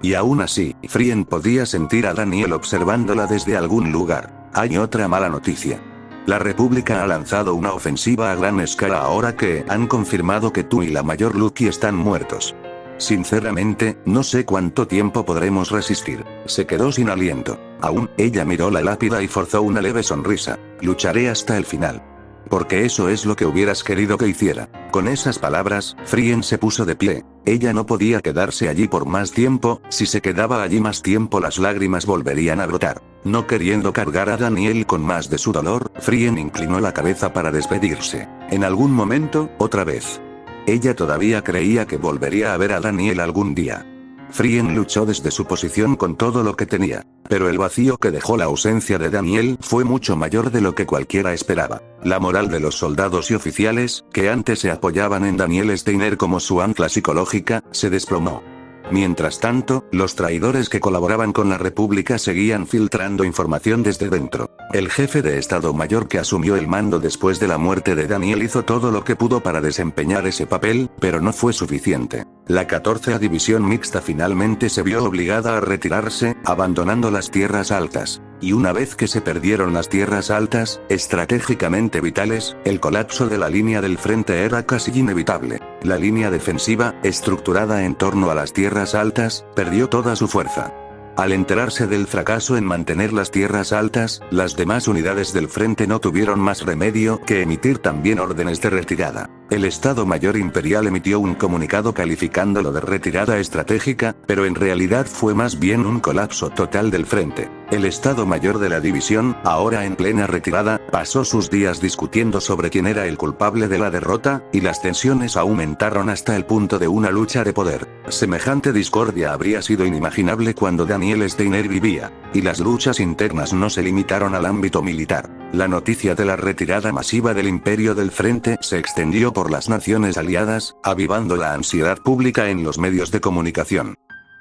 Speaker 1: Y aún así, Frien podía sentir a Daniel observándola desde algún lugar. Hay otra mala noticia. La República ha lanzado una ofensiva a gran escala ahora que han confirmado que tú y la Mayor Lucky están muertos. Sinceramente, no sé cuánto tiempo podremos resistir. Se quedó sin aliento. Aún, ella miró la lápida y forzó una leve sonrisa. Lucharé hasta el final. Porque eso es lo que hubieras querido que hiciera. Con esas palabras, Frien se puso de pie. Ella no podía quedarse allí por más tiempo, si se quedaba allí más tiempo las lágrimas volverían a brotar. No queriendo cargar a Daniel con más de su dolor, Frien inclinó la cabeza para despedirse. En algún momento, otra vez. Ella todavía creía que volvería a ver a Daniel algún día. Frien luchó desde su posición con todo lo que tenía. Pero el vacío que dejó la ausencia de Daniel fue mucho mayor de lo que cualquiera esperaba. La moral de los soldados y oficiales, que antes se apoyaban en Daniel Steiner como su ancla psicológica, se desplomó. Mientras tanto, los traidores que colaboraban con la República seguían filtrando información desde dentro. El jefe de Estado Mayor que asumió el mando después de la muerte de Daniel hizo todo lo que pudo para desempeñar ese papel, pero no fue suficiente. La 14ª División Mixta finalmente se vio obligada a retirarse, abandonando las tierras altas. Y una vez que se perdieron las tierras altas, estratégicamente vitales, el colapso de la línea del frente era casi inevitable. La línea defensiva, estructurada en torno a las tierras altas, perdió toda su fuerza. Al enterarse del fracaso en mantener las tierras altas, las demás unidades del frente no tuvieron más remedio que emitir también órdenes de retirada. El Estado Mayor Imperial emitió un comunicado calificándolo de retirada estratégica, pero en realidad fue más bien un colapso total del frente. El Estado Mayor de la división, ahora en plena retirada, pasó sus días discutiendo sobre quién era el culpable de la derrota, y las tensiones aumentaron hasta el punto de una lucha de poder. Semejante discordia habría sido inimaginable cuando Daniel Steiner vivía, y las luchas internas no se limitaron al ámbito militar. La noticia de la retirada masiva del Imperio del Frente se extendió por las naciones aliadas, avivando la ansiedad pública en los medios de comunicación.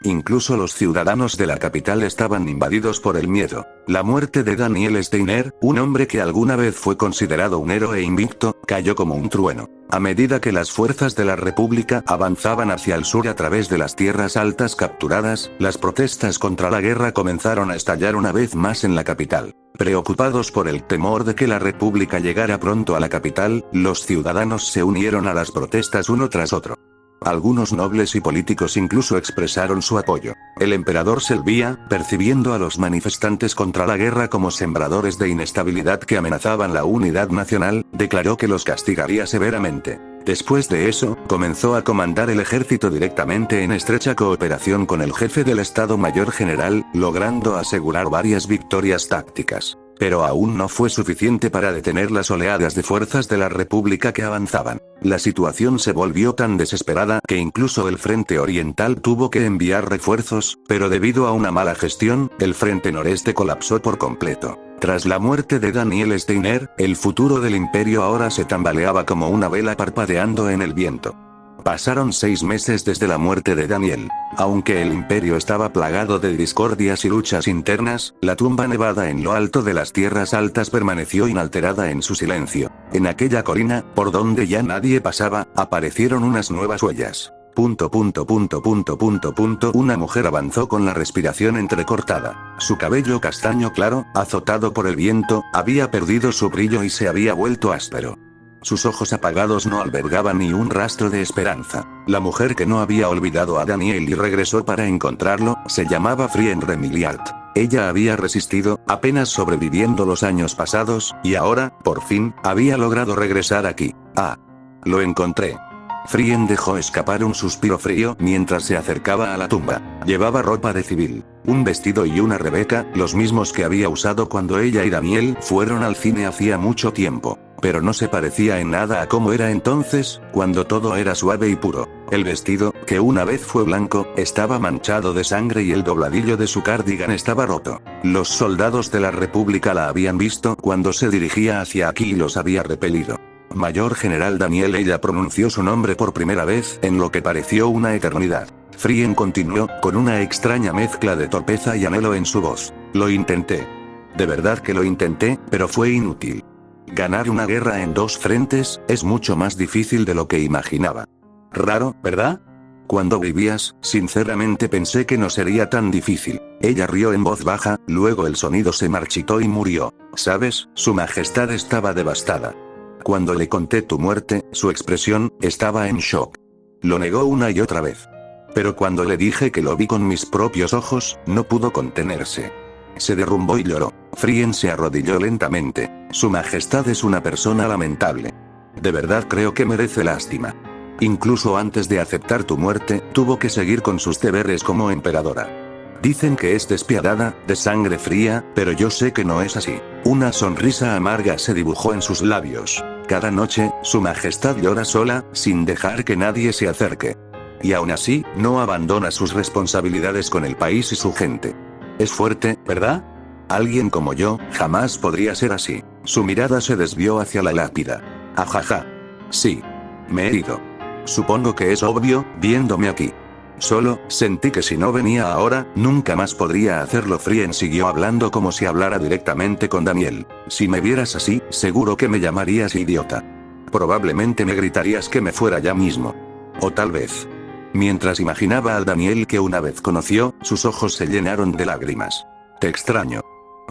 Speaker 1: Incluso los ciudadanos de la capital estaban invadidos por el miedo. La muerte de Daniel Steiner, un hombre que alguna vez fue considerado un héroe invicto, cayó como un trueno. A medida que las fuerzas de la República avanzaban hacia el sur a través de las tierras altas capturadas, las protestas contra la guerra comenzaron a estallar una vez más en la capital. Preocupados por el temor de que la República llegara pronto a la capital, los ciudadanos se unieron a las protestas uno tras otro. Algunos nobles y políticos incluso expresaron su apoyo. El emperador Selvía, percibiendo a los manifestantes contra la guerra como sembradores de inestabilidad que amenazaban la unidad nacional, declaró que los castigaría severamente. Después de eso, comenzó a comandar el ejército directamente en estrecha cooperación con el jefe del Estado Mayor General, logrando asegurar varias victorias tácticas. Pero aún no fue suficiente para detener las oleadas de fuerzas de la República que avanzaban. La situación se volvió tan desesperada que incluso el Frente Oriental tuvo que enviar refuerzos, pero debido a una mala gestión, el Frente Noreste colapsó por completo. Tras la muerte de Daniel Steiner, el futuro del imperio ahora se tambaleaba como una vela parpadeando en el viento. Pasaron 6 meses desde la muerte de Daniel. Aunque el imperio estaba plagado de discordias y luchas internas, la tumba nevada en lo alto de las tierras altas permaneció inalterada en su silencio. En aquella colina, por donde ya nadie pasaba, aparecieron unas nuevas huellas. Una mujer avanzó con la respiración entrecortada. Su cabello castaño claro, azotado por el viento, había perdido su brillo y se había vuelto áspero. sus ojos apagados no albergaban ni un rastro de esperanza. La mujer que no había olvidado a Daniel y regresó para encontrarlo, se llamaba Frien Remiliard. Ella había resistido, apenas sobreviviendo los años pasados, y ahora, por fin, había logrado regresar aquí. Ah. Lo encontré. Frien dejó escapar un suspiro frío mientras se acercaba a la tumba. Llevaba ropa de civil, un vestido y una rebeca, los mismos que había usado cuando ella y Daniel fueron al cine hacía mucho tiempo. Pero no se parecía en nada a cómo era entonces, cuando todo era suave y puro. El vestido, que una vez fue blanco, estaba manchado de sangre y el dobladillo de su cardigan estaba roto. Los soldados de la República la habían visto cuando se dirigía hacia aquí y los había repelido. Mayor General Daniel. Ella pronunció su nombre por primera vez en lo que pareció una eternidad. Frien continuó, con una extraña mezcla de torpeza y anhelo en su voz. Lo intenté. De verdad que lo intenté, pero fue inútil. Ganar una guerra en dos frentes es mucho más difícil de lo que imaginaba. Raro, ¿verdad? Cuando vivías, sinceramente pensé que no sería tan difícil. Ella rió en voz baja, luego el sonido se marchitó y murió. ¿Sabes? Su Majestad estaba devastada. Cuando le conté tu muerte, su expresión estaba en shock. Lo negó una y otra vez. Pero cuando le dije que lo vi con mis propios ojos, no pudo contenerse. Se derrumbó y lloró. Frien se arrodilló lentamente. Su Majestad es una persona lamentable. De verdad creo que merece lástima. Incluso antes de aceptar tu muerte, tuvo que seguir con sus deberes como emperadora. Dicen que es despiadada, de sangre fría, pero yo sé que no es así. Una sonrisa amarga se dibujó en sus labios. Cada noche, su Majestad llora sola, sin dejar que nadie se acerque. Y aún así, no abandona sus responsabilidades con el país y su gente. Es fuerte, ¿verdad? Alguien como yo, jamás podría ser así. Su mirada se desvió hacia la lápida. Ajaja. Sí. Me he ido. Supongo que es obvio, viéndome aquí. Solo, sentí que si no venía ahora, nunca más podría hacerlo. Frien siguió hablando como si hablara directamente con Daniel. Si me vieras así, seguro que me llamarías idiota. Probablemente me gritarías que me fuera ya mismo. O tal vez. Mientras imaginaba al Daniel que una vez conoció, sus ojos se llenaron de lágrimas. Te extraño.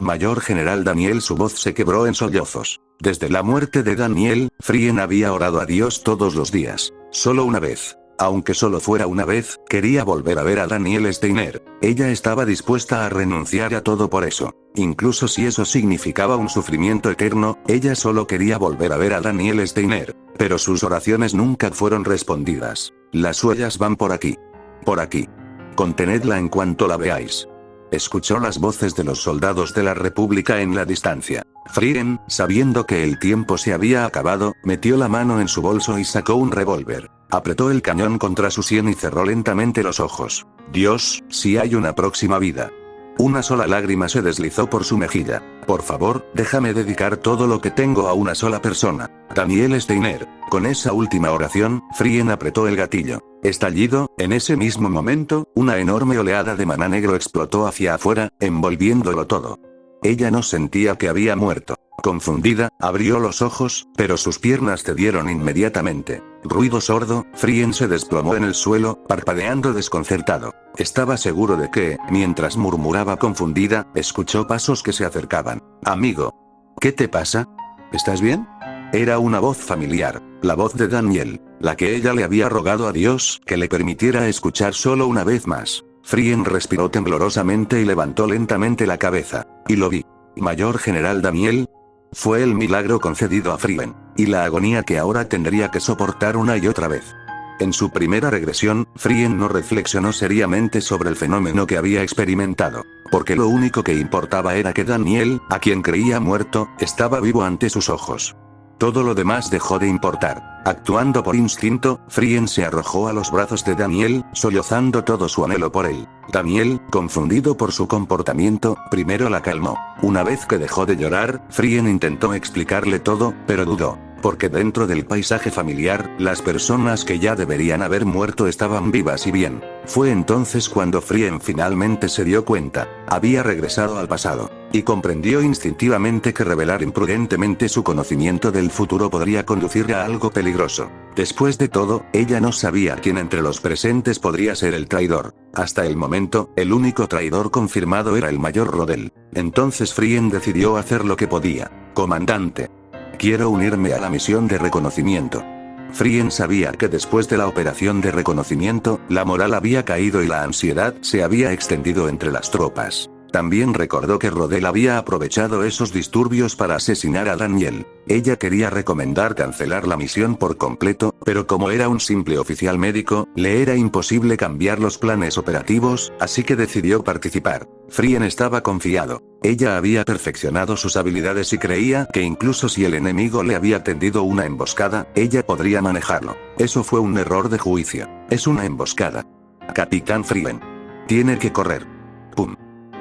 Speaker 1: Mayor General Daniel. Su voz se quebró en sollozos. Desde la muerte de Daniel, Frien había orado a Dios todos los días. Solo una vez. Aunque solo fuera una vez, quería volver a ver a Daniel Steiner. Ella estaba dispuesta a renunciar a todo por eso. Incluso si eso significaba un sufrimiento eterno, ella solo quería volver a ver a Daniel Steiner. Pero sus oraciones nunca fueron respondidas. Las suyas van por aquí. Por aquí. Contenedla en cuanto la veáis. Escuchó las voces de los soldados de la República en la distancia. Frien, sabiendo que el tiempo se había acabado, metió la mano en su bolso y sacó un revólver. Apretó el cañón contra su sien y cerró lentamente los ojos. Dios, si hay una próxima vida. Una sola lágrima se deslizó por su mejilla. Por favor, déjame dedicar todo lo que tengo a una sola persona. Daniel Steiner. Con esa última oración, Frien apretó el gatillo. Estallido, en ese mismo momento, una enorme oleada de maná negro explotó hacia afuera, envolviéndolo todo. Ella no sentía que había muerto. Confundida, abrió los ojos, pero sus piernas cedieron inmediatamente. Ruido sordo, Frien se desplomó en el suelo, parpadeando desconcertado. Estaba seguro de que, mientras murmuraba confundida, escuchó pasos que se acercaban. Amigo. ¿Qué te pasa? ¿Estás bien? Era una voz familiar, la voz de Daniel, la que ella le había rogado a Dios que le permitiera escuchar solo una vez más. Frien respiró temblorosamente y levantó lentamente la cabeza. Y lo vi. Mayor General Daniel. Fue el milagro concedido a Frien, y la agonía que ahora tendría que soportar una y otra vez. En su primera regresión, Frien no reflexionó seriamente sobre el fenómeno que había experimentado, porque lo único que importaba era que Daniel, a quien creía muerto, estaba vivo ante sus ojos. Todo lo demás dejó de importar. Actuando por instinto, Frien se arrojó a los brazos de Daniel, sollozando todo su anhelo por él. Daniel, confundido por su comportamiento, primero la calmó. Una vez que dejó de llorar, Frien intentó explicarle todo, pero dudó. Porque dentro del paisaje familiar, las personas que ya deberían haber muerto estaban vivas y bien. Fue entonces cuando Frien finalmente se dio cuenta. Había regresado al pasado. Y comprendió instintivamente que revelar imprudentemente su conocimiento del futuro podría conducir a algo peligroso. Después de todo, ella no sabía quién entre los presentes podría ser el traidor. Hasta el momento, el único traidor confirmado era el mayor Rodel. Entonces Frien decidió hacer lo que podía. Comandante. Quiero unirme a la misión de reconocimiento. Frien sabía que después de la operación de reconocimiento, la moral había caído y la ansiedad se había extendido entre las tropas. También recordó que Rodel había aprovechado esos disturbios para asesinar a Daniel. Ella quería recomendar cancelar la misión por completo, pero como era un simple oficial médico, le era imposible cambiar los planes operativos, así que decidió participar. Frien estaba confiado. Ella había perfeccionado sus habilidades y creía que incluso si el enemigo le había tendido una emboscada, ella podría manejarlo. Eso fue un error de juicio. Es una emboscada. Capitán Frien. Tiene que correr. ¡Pum!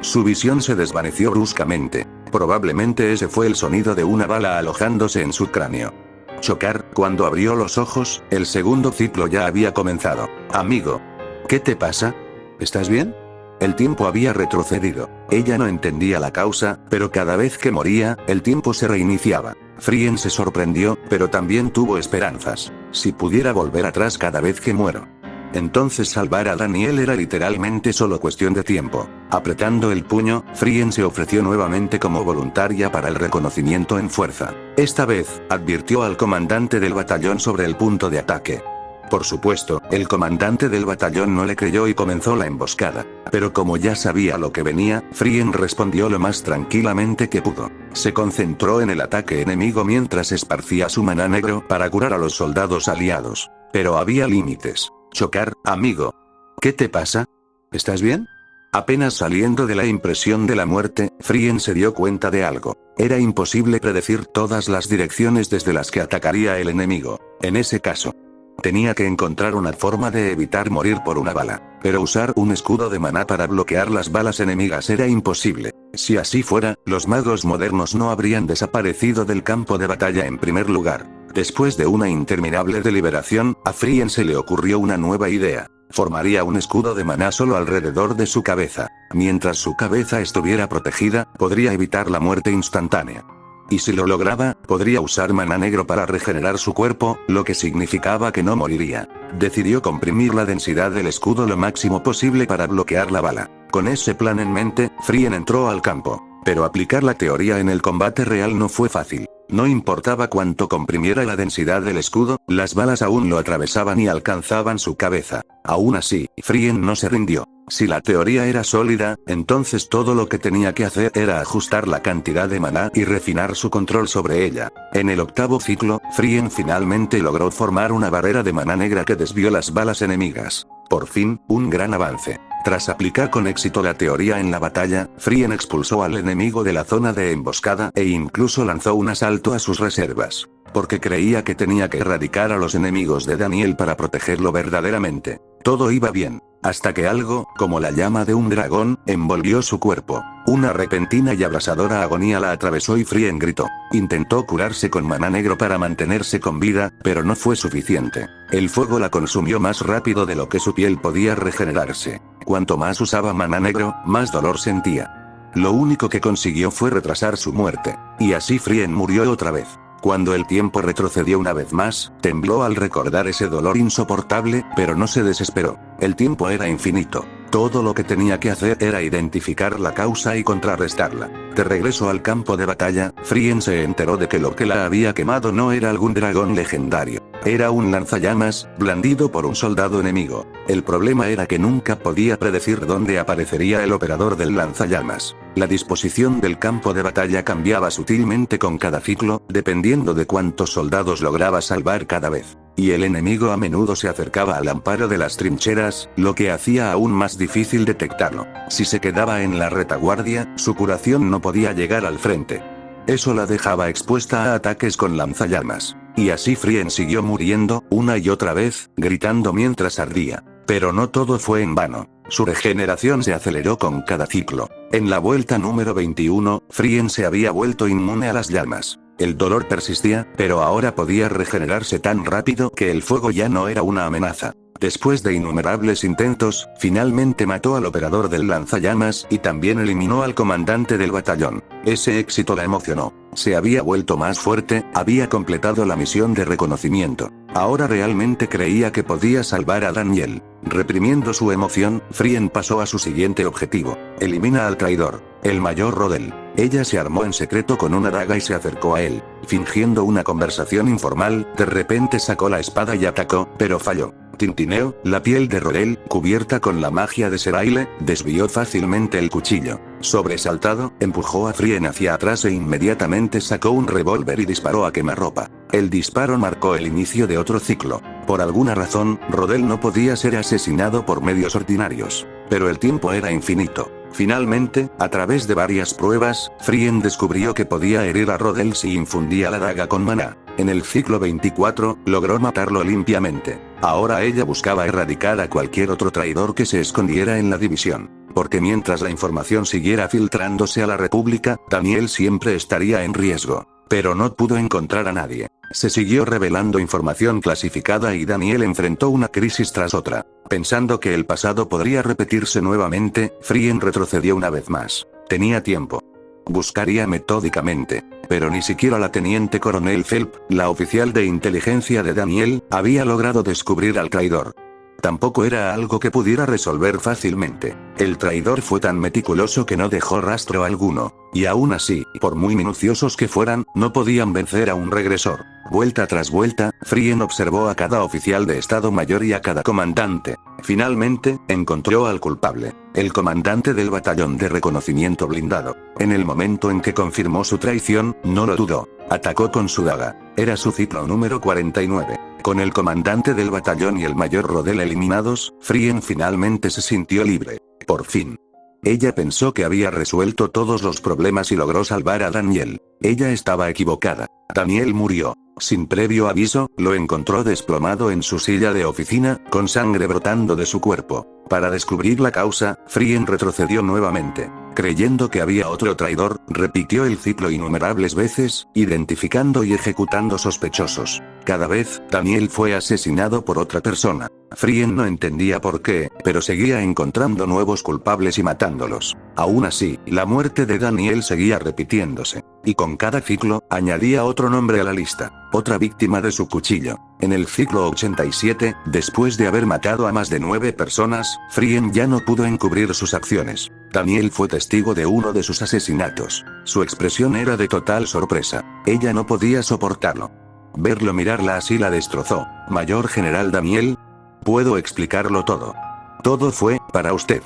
Speaker 1: Su visión se desvaneció bruscamente. Probablemente ese fue el sonido de una bala alojándose en su cráneo. Chocar, cuando abrió los ojos, el segundo ciclo ya había comenzado. Amigo. ¿Qué te pasa? ¿Estás bien? El tiempo había retrocedido. Ella no entendía la causa, pero cada vez que moría, el tiempo se reiniciaba. Frien se sorprendió, pero también tuvo esperanzas. Si pudiera volver atrás cada vez que muero. Entonces salvar a Daniel era literalmente solo cuestión de tiempo. Apretando el puño, Frien se ofreció nuevamente como voluntaria para el reconocimiento en fuerza. Esta vez, advirtió al comandante del batallón sobre el punto de ataque. Por supuesto, el comandante del batallón no le creyó y comenzó la emboscada. Pero como ya sabía lo que venía, Frien respondió lo más tranquilamente que pudo. Se concentró en el ataque enemigo mientras esparcía su maná negro para curar a los soldados aliados. Pero había límites. Chocar, amigo. ¿Qué te pasa? ¿Estás bien? Apenas saliendo de la impresión de la muerte, Frien se dio cuenta de algo. Era imposible predecir todas las direcciones desde las que atacaría el enemigo. En ese caso, tenía que encontrar una forma de evitar morir por una bala. Pero usar un escudo de maná para bloquear las balas enemigas era imposible. Si así fuera, los magos modernos no habrían desaparecido del campo de batalla en primer lugar. Después de una interminable deliberación, a Frien se le ocurrió una nueva idea. Formaría un escudo de maná solo alrededor de su cabeza. Mientras su cabeza estuviera protegida, podría evitar la muerte instantánea. Y si lo lograba, podría usar maná negro para regenerar su cuerpo, lo que significaba que no moriría. Decidió comprimir la densidad del escudo lo máximo posible para bloquear la bala. Con ese plan en mente, Frien entró al campo. Pero aplicar la teoría en el combate real no fue fácil. No importaba cuánto comprimiera la densidad del escudo, las balas aún lo atravesaban y alcanzaban su cabeza. Aún así, Frien no se rindió. Si la teoría era sólida, entonces todo lo que tenía que hacer era ajustar la cantidad de maná y refinar su control sobre ella. En el octavo ciclo, Frien finalmente logró formar una barrera de maná negra que desvió las balas enemigas. Por fin, un gran avance. Tras aplicar con éxito la teoría en la batalla, Frien expulsó al enemigo de la zona de emboscada e incluso lanzó un asalto a sus reservas. Porque creía que tenía que erradicar a los enemigos de Daniel para protegerlo verdaderamente. Todo iba bien. Hasta que algo, como la llama de un dragón, envolvió su cuerpo. Una repentina y abrasadora agonía la atravesó y Frien gritó. Intentó curarse con maná negro para mantenerse con vida, pero no fue suficiente. El fuego la consumió más rápido de lo que su piel podía regenerarse. Cuanto más usaba maná negro, más dolor sentía. Lo único que consiguió fue retrasar su muerte. Y así Frien murió otra vez. Cuando el tiempo retrocedió una vez más, tembló al recordar ese dolor insoportable, pero no se desesperó. El tiempo era infinito. Todo lo que tenía que hacer era identificar la causa y contrarrestarla. De regreso al campo de batalla, Frien se enteró de que lo que la había quemado no era algún dragón legendario. Era un lanzallamas, blandido por un soldado enemigo. El problema era que nunca podía predecir dónde aparecería el operador del lanzallamas. La disposición del campo de batalla cambiaba sutilmente con cada ciclo, dependiendo de cuántos soldados lograba salvar cada vez. Y el enemigo a menudo se acercaba al amparo de las trincheras, lo que hacía aún más difícil detectarlo. Si se quedaba en la retaguardia, su curación no podía llegar al frente. Eso la dejaba expuesta a ataques con lanzallamas. Y así Frien siguió muriendo, una y otra vez, gritando mientras ardía. Pero no todo fue en vano. Su regeneración se aceleró con cada ciclo. En la vuelta número 21, Frien se había vuelto inmune a las llamas. El dolor persistía, pero ahora podía regenerarse tan rápido que el fuego ya no era una amenaza. Después de innumerables intentos, finalmente mató al operador del lanzallamas y también eliminó al comandante del batallón. Ese éxito la emocionó. Se había vuelto más fuerte, había completado la misión de reconocimiento. Ahora realmente creía que podía salvar a Daniel. Reprimiendo su emoción, Frien pasó a su siguiente objetivo. Elimina al traidor, el mayor Rodel. Ella se armó en secreto con una daga y se acercó a él. Fingiendo una conversación informal, de repente sacó la espada y atacó, pero falló. Tintineó, la piel de Rodel, cubierta con la magia de Seraile, desvió fácilmente el cuchillo. Sobresaltado, empujó a Frien hacia atrás e inmediatamente sacó un revólver y disparó a quemarropa. El disparo marcó el inicio de otro ciclo. Por alguna razón, Rodel no podía ser asesinado por medios ordinarios. Pero el tiempo era infinito. Finalmente, a través de varias pruebas, Frien descubrió que podía herir a Rodel si infundía la daga con maná. En el ciclo 24, logró matarlo limpiamente. Ahora ella buscaba erradicar a cualquier otro traidor que se escondiera en la división. Porque mientras la información siguiera filtrándose a la República, Daniel siempre estaría en riesgo. Pero no pudo encontrar a nadie. Se siguió revelando información clasificada y Daniel enfrentó una crisis tras otra. Pensando que el pasado podría repetirse nuevamente, Frien retrocedió una vez más. Tenía tiempo. Buscaría metódicamente. Pero ni siquiera la teniente coronel Phelps, la oficial de inteligencia de Daniel, había logrado descubrir al traidor. Tampoco era algo que pudiera resolver fácilmente. El traidor fue tan meticuloso que no dejó rastro alguno. Y aún así, por muy minuciosos que fueran, no podían vencer a un regresor. Vuelta tras vuelta, Frien observó a cada oficial de Estado Mayor y a cada comandante. Finalmente, encontró al culpable, el comandante del batallón de reconocimiento blindado. En el momento en que confirmó su traición, no lo dudó. Atacó con su daga. Era su ciclo número 49. Con el comandante del batallón y el mayor Rodel eliminados, Frien finalmente se sintió libre. Por fin. Ella pensó que había resuelto todos los problemas y logró salvar a Daniel. Ella estaba equivocada. Daniel murió. Sin previo aviso, lo encontró desplomado en su silla de oficina, con sangre brotando de su cuerpo. Para descubrir la causa, Frien retrocedió nuevamente. Creyendo que había otro traidor, repitió el ciclo innumerables veces, identificando y ejecutando sospechosos. Cada vez, Daniel fue asesinado por otra persona. Frien no entendía por qué, pero seguía encontrando nuevos culpables y matándolos. Aún así, la muerte de Daniel seguía repitiéndose. Y con cada ciclo, añadía otro nombre a la lista. Otra víctima de su cuchillo. En el ciclo 87, después de haber matado a más de 9 personas, Frien ya no pudo encubrir sus acciones. Daniel fue testigo de uno de sus asesinatos. Su expresión era de total sorpresa. Ella no podía soportarlo. Verlo mirarla así la destrozó. Mayor General Daniel. Puedo explicarlo todo. Todo fue, para usted.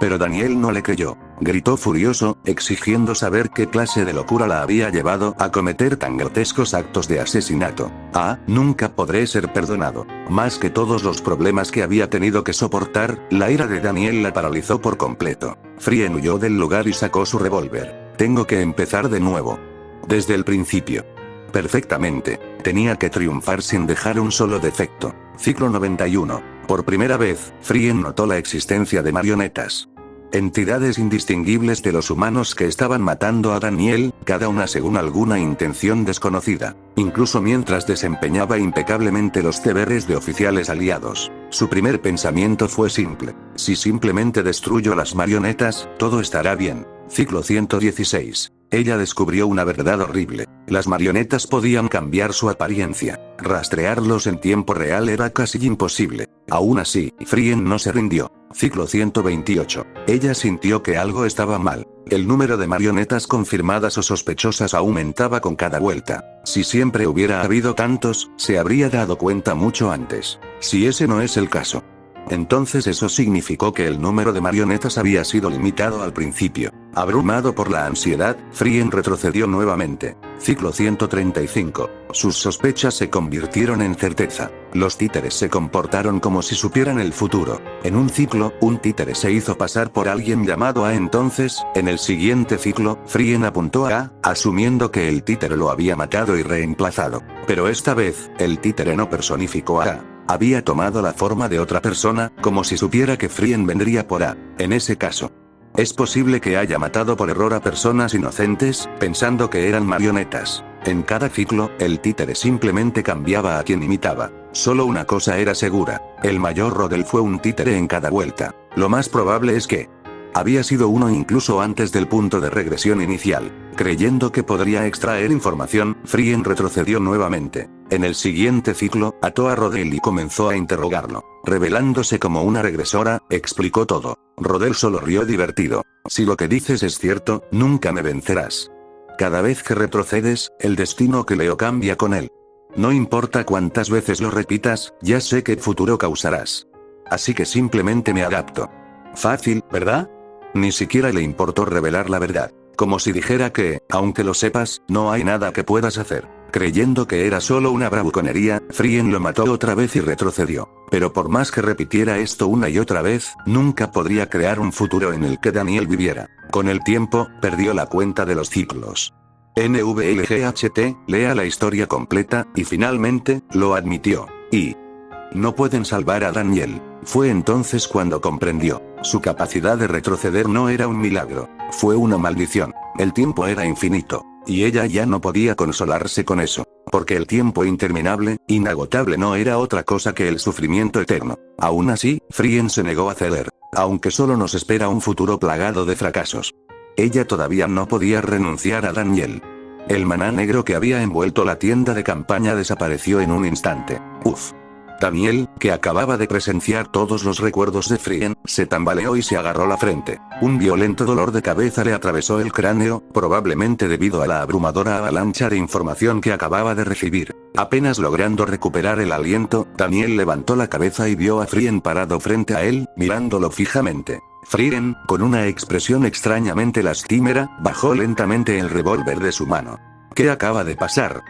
Speaker 1: Pero Daniel no le creyó. Gritó furioso, exigiendo saber qué clase de locura la había llevado a cometer tan grotescos actos de asesinato. Nunca podré ser perdonado. Más que todos los problemas que había tenido que soportar, la ira de Daniel la paralizó por completo. Frien huyó del lugar y sacó su revólver. Tengo que empezar de nuevo. Desde el principio. Perfectamente. Tenía que triunfar sin dejar un solo defecto. Ciclo 91. Por primera vez, Frien notó la existencia de marionetas. Entidades indistinguibles de los humanos que estaban matando a Daniel, cada una según alguna intención desconocida. Incluso mientras desempeñaba impecablemente los deberes de oficiales aliados. Su primer pensamiento fue simple. Si simplemente destruyo las marionetas, todo estará bien. Ciclo 116. Ella descubrió una verdad horrible. Las marionetas podían cambiar su apariencia. Rastrearlos en tiempo real era casi imposible. Aún así, Frien no se rindió. Ciclo 128. Ella sintió que algo estaba mal. El número de marionetas confirmadas o sospechosas aumentaba con cada vuelta. Si siempre hubiera habido tantos, se habría dado cuenta mucho antes. Si ese no es el caso. Entonces eso significó que el número de marionetas había sido limitado al principio. Abrumado por la ansiedad, Frien retrocedió nuevamente. Ciclo 135. Sus sospechas se convirtieron en certeza. Los títeres se comportaron como si supieran el futuro. En un ciclo, un títere se hizo pasar por alguien llamado A. Entonces, en el siguiente ciclo, Frien apuntó a A, asumiendo que el títere lo había matado y reemplazado. Pero esta vez, el títere no personificó a A. Había tomado la forma de otra persona, como si supiera que Frien vendría por A. En ese caso, es posible que haya matado por error a personas inocentes, pensando que eran marionetas. En cada ciclo, el títere simplemente cambiaba a quien imitaba. Solo una cosa era segura. El mayor Rodel fue un títere en cada vuelta. Lo más probable es que Había sido uno incluso antes del punto de regresión inicial. Creyendo que podría extraer información, Frien retrocedió nuevamente. En el siguiente ciclo, ató a Rodel y comenzó a interrogarlo. Revelándose como una regresora, explicó todo. Rodel solo rió divertido. Si lo que dices es cierto, nunca me vencerás. Cada vez que retrocedes, el destino que leo cambia con él. No importa cuántas veces lo repitas, ya sé qué futuro causarás. Así que simplemente me adapto. Fácil, ¿verdad? Ni siquiera le importó revelar la verdad. Como si dijera que, aunque lo sepas, no hay nada que puedas hacer. Creyendo que era solo una bravuconería, Frien lo mató otra vez y retrocedió. Pero por más que repitiera esto una y otra vez, nunca podría crear un futuro en el que Daniel viviera. Con el tiempo, perdió la cuenta de los ciclos. NVLGHT, lea la historia completa, y finalmente, lo admitió. Y no pueden salvar a Daniel. Fue entonces cuando comprendió. Su capacidad de retroceder no era un milagro. Fue una maldición. El tiempo era infinito. Y ella ya no podía consolarse con eso. Porque el tiempo interminable, inagotable no era otra cosa que el sufrimiento eterno. Aún así, Frien se negó a ceder. Aunque solo nos espera un futuro plagado de fracasos. Ella todavía no podía renunciar a Daniel. El maná negro que había envuelto la tienda de campaña desapareció en un instante. Uf. Daniel, que acababa de presenciar todos los recuerdos de Frien, se tambaleó y se agarró la frente. Un violento dolor de cabeza le atravesó el cráneo, probablemente debido a la abrumadora avalancha de información que acababa de recibir. Apenas logrando recuperar el aliento, Daniel levantó la cabeza y vio a Frien parado frente a él, mirándolo fijamente. Frien, con una expresión extrañamente lastimera, bajó lentamente el revólver de su mano. ¿Qué acaba de pasar?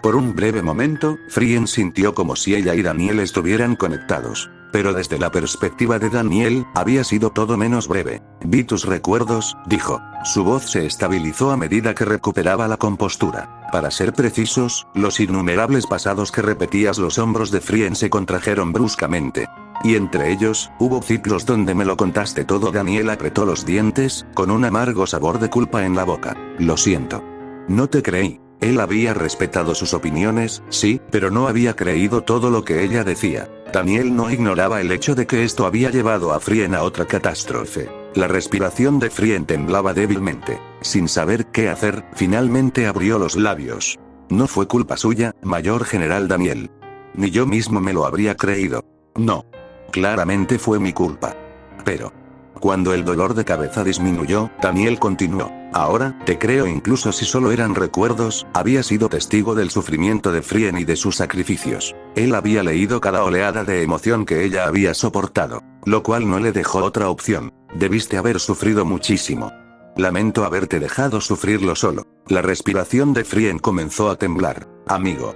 Speaker 1: Por un breve momento, Frien sintió como si ella y Daniel estuvieran conectados. Pero desde la perspectiva de Daniel, había sido todo menos breve. Vi tus recuerdos, dijo. Su voz se estabilizó a medida que recuperaba la compostura. Para ser precisos, los innumerables pasados que repetías. Los hombros de Frien se contrajeron bruscamente. Y entre ellos, hubo ciclos donde me lo contaste todo. Daniel apretó los dientes, con un amargo sabor de culpa en la boca. Lo siento. No te creí. Él había respetado sus opiniones, sí, pero no había creído todo lo que ella decía. Daniel no ignoraba el hecho de que esto había llevado a Frien a otra catástrofe. La respiración de Frien temblaba débilmente. Sin saber qué hacer, finalmente abrió los labios. No fue culpa suya, Mayor General Daniel. Ni yo mismo me lo habría creído. No. Claramente fue mi culpa. Pero cuando el dolor de cabeza disminuyó, Daniel continuó. Ahora, te creo incluso si solo eran recuerdos, había sido testigo del sufrimiento de Frien y de sus sacrificios. Él había leído cada oleada de emoción que ella había soportado. Lo cual no le dejó otra opción. Debiste haber sufrido muchísimo. Lamento haberte dejado sufrirlo solo. La respiración de Frien comenzó a temblar. Amigo.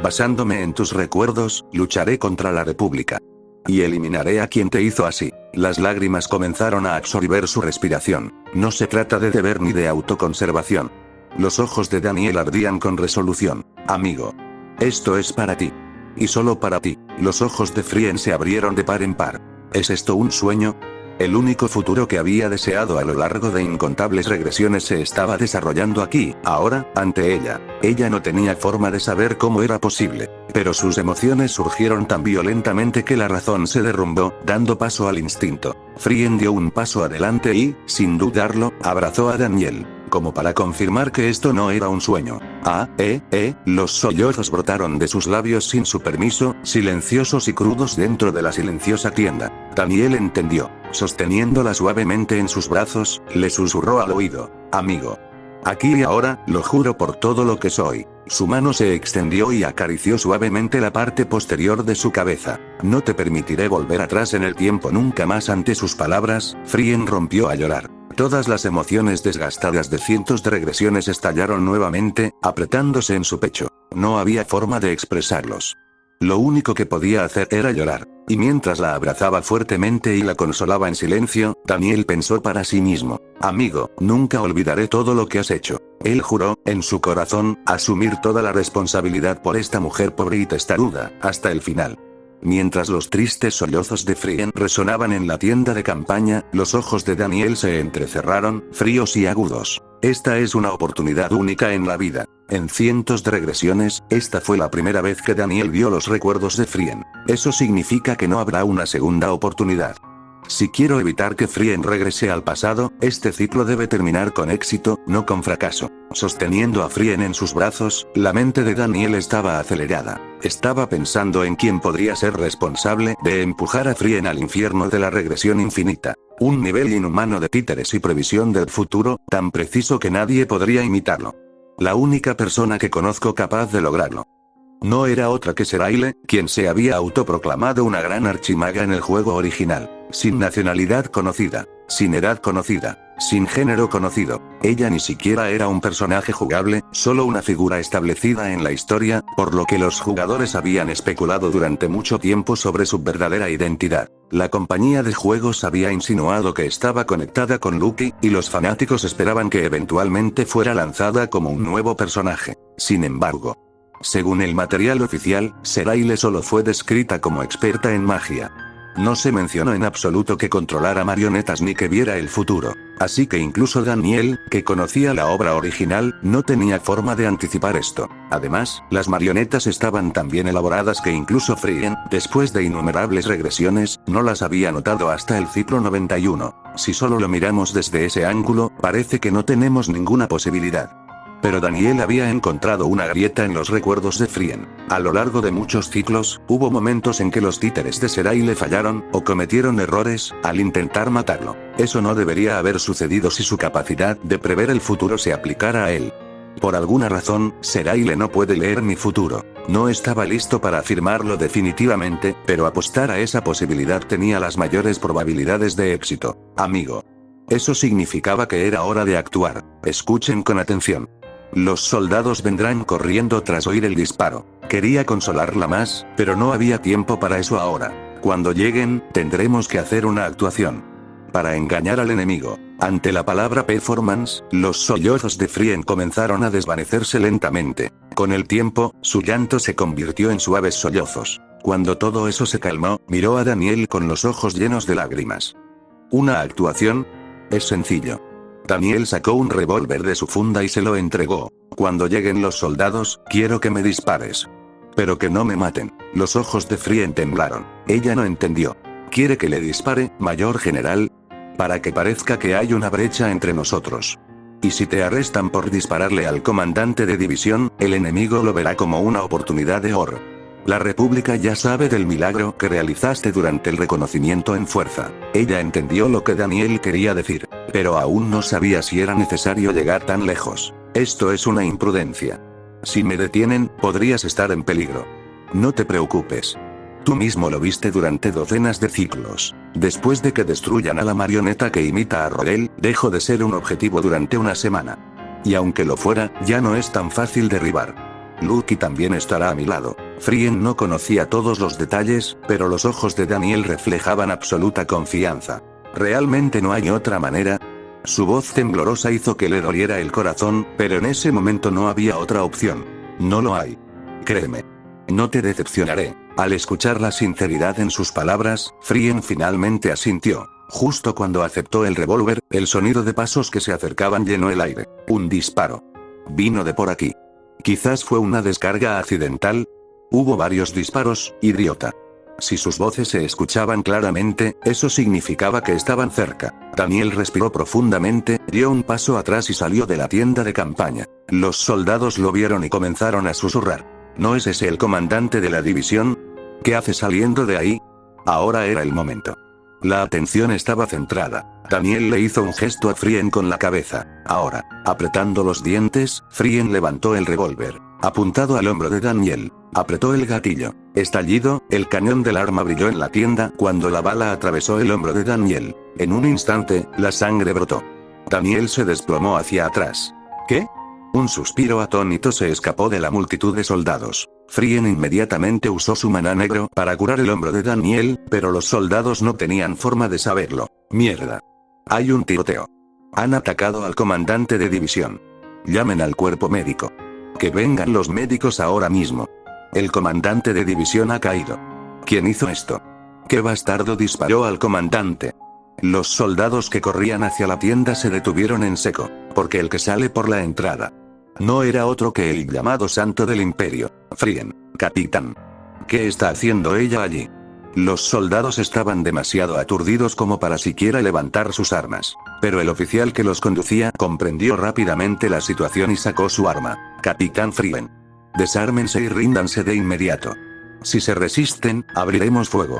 Speaker 1: Basándome en tus recuerdos, lucharé contra la República. Y eliminaré a quien te hizo así. Las lágrimas comenzaron a absorber su respiración. No se trata de deber ni de autoconservación. Los ojos de Daniel ardían con resolución. Amigo. Esto es para ti. Y solo para ti. Los ojos de Frien se abrieron de par en par. ¿Es esto un sueño? El único futuro que había deseado a lo largo de incontables regresiones se estaba desarrollando aquí, ahora, ante ella. Ella no tenía forma de saber cómo era posible. Pero sus emociones surgieron tan violentamente que la razón se derrumbó, dando paso al instinto. Frien dio un paso adelante y, sin dudarlo, abrazó a Daniel. Como para confirmar que esto no era un sueño. Los sollozos brotaron de sus labios sin su permiso, silenciosos y crudos dentro de la silenciosa tienda. Daniel entendió. Sosteniéndola suavemente en sus brazos, le susurró al oído. Amigo. Aquí y ahora, lo juro por todo lo que soy. Su mano se extendió y acarició suavemente la parte posterior de su cabeza. No te permitiré volver atrás en el tiempo nunca más. Ante sus palabras, Frien rompió a llorar. Todas las emociones desgastadas de cientos de regresiones estallaron nuevamente, apretándose en su pecho. No había forma de expresarlos. Lo único que podía hacer era llorar. Y mientras la abrazaba fuertemente y la consolaba en silencio, Daniel pensó para sí mismo. Amigo, nunca olvidaré todo lo que has hecho. Él juró, en su corazón, asumir toda la responsabilidad por esta mujer pobre y testaruda, hasta el final. Mientras los tristes sollozos de Frien resonaban en la tienda de campaña, los ojos de Daniel se entrecerraron, fríos y agudos. Esta es una oportunidad única en la vida. En cientos de regresiones, esta fue la primera vez que Daniel vio los recuerdos de Frien. Eso significa que no habrá una segunda oportunidad. Si quiero evitar que Frien regrese al pasado, este ciclo debe terminar con éxito, no con fracaso. Sosteniendo a Frien en sus brazos, la mente de Daniel estaba acelerada. Estaba pensando en quién podría ser responsable de empujar a Frien al infierno de la regresión infinita. Un nivel inhumano de títeres y previsión del futuro, tan preciso que nadie podría imitarlo. La única persona que conozco capaz de lograrlo. No era otra que Seraile, quien se había autoproclamado una gran archimaga en el juego original. Sin nacionalidad conocida, sin edad conocida, sin género conocido. Ella ni siquiera era un personaje jugable, solo una figura establecida en la historia, por lo que los jugadores habían especulado durante mucho tiempo sobre su verdadera identidad. La compañía de juegos había insinuado que estaba conectada con Lucky, y los fanáticos esperaban que eventualmente fuera lanzada como un nuevo personaje. Sin embargo, según el material oficial, Seraile solo fue descrita como experta en magia. No se mencionó en absoluto que controlara marionetas ni que viera el futuro. Así que incluso Daniel, que conocía la obra original, no tenía forma de anticipar esto. Además, las marionetas estaban tan bien elaboradas que incluso Frien, después de innumerables regresiones, no las había notado hasta el ciclo 91. Si solo lo miramos desde ese ángulo, parece que no tenemos ninguna posibilidad. Pero Daniel había encontrado una grieta en los recuerdos de Frien. A lo largo de muchos ciclos, hubo momentos en que los títeres de Seraile fallaron, o cometieron errores, al intentar matarlo. Eso no debería haber sucedido si su capacidad de prever el futuro se aplicara a él. Por alguna razón, Seraile no puede leer mi futuro. No estaba listo para afirmarlo definitivamente, pero apostar a esa posibilidad tenía las mayores probabilidades de éxito. Amigo. Eso significaba que era hora de actuar. Escuchen con atención. Los soldados vendrán corriendo tras oír el disparo. Quería consolarla más, pero no había tiempo para eso ahora. Cuando lleguen, tendremos que hacer una actuación. Para engañar al enemigo. Ante la palabra performance, los sollozos de Frien comenzaron a desvanecerse lentamente. Con el tiempo, su llanto se convirtió en suaves sollozos. Cuando todo eso se calmó, miró a Daniel con los ojos llenos de lágrimas. ¿Una actuación? Es sencillo. Daniel sacó un revólver de su funda y se lo entregó. Cuando lleguen los soldados, quiero que me dispares. Pero que no me maten. Los ojos de Frien temblaron. Ella no entendió. ¿Quiere que le dispare, mayor general? Para que parezca que hay una brecha entre nosotros. Y si te arrestan por dispararle al comandante de división, el enemigo lo verá como una oportunidad de oro. La República ya sabe del milagro que realizaste durante el reconocimiento en fuerza. Ella entendió lo que Daniel quería decir, pero aún no sabía si era necesario llegar tan lejos. Esto es una imprudencia. Si me detienen, podrías estar en peligro. No te preocupes. Tú mismo lo viste durante docenas de ciclos. Después de que destruyan a la marioneta que imita a Rodel, dejó de ser un objetivo durante una semana. Y aunque lo fuera, ya no es tan fácil derribar. Lucky también estará a mi lado. Frien no conocía todos los detalles, pero los ojos de Daniel reflejaban absoluta confianza. ¿Realmente no hay otra manera? Su voz temblorosa hizo que le doliera el corazón, pero en ese momento no había otra opción. No lo hay. Créeme. No te decepcionaré. Al escuchar la sinceridad en sus palabras, Frien finalmente asintió. Justo cuando aceptó el revólver, el sonido de pasos que se acercaban llenó el aire. Un disparo. Vino de por aquí. Quizás fue una descarga accidental. Hubo varios disparos, idiota. Si sus voces se escuchaban claramente, eso significaba que estaban cerca. Daniel respiró profundamente, dio un paso atrás y salió de la tienda de campaña. Los soldados lo vieron y comenzaron a susurrar. ¿No es ese el comandante de la división? ¿Qué hace saliendo de ahí? Ahora era el momento. La atención estaba centrada. Daniel le hizo un gesto a Frien con la cabeza. Ahora, apretando los dientes, Frien levantó el revólver. Apuntado al hombro de Daniel, apretó el gatillo. Estallido, el cañón del arma brilló en la tienda cuando la bala atravesó el hombro de Daniel. En un instante, la sangre brotó. Daniel se desplomó hacia atrás. ¿Qué? Un suspiro atónito se escapó de la multitud de soldados. Frien inmediatamente usó su maná negro para curar el hombro de Daniel, pero los soldados no tenían forma de saberlo. Mierda. Hay un tiroteo. Han atacado al comandante de división. Llamen al cuerpo médico. Que vengan los médicos ahora mismo. El comandante de división ha caído. ¿Quién hizo esto? ¿Qué bastardo disparó al comandante? Los soldados que corrían hacia la tienda se detuvieron en seco, porque el que sale por la entrada no era otro que el llamado santo del imperio, Frien, capitán. ¿Qué está haciendo ella allí? Los soldados estaban demasiado aturdidos como para siquiera levantar sus armas. Pero el oficial que los conducía comprendió rápidamente la situación y sacó su arma. Capitán Frieren. Desármense y ríndanse de inmediato. Si se resisten, abriremos fuego.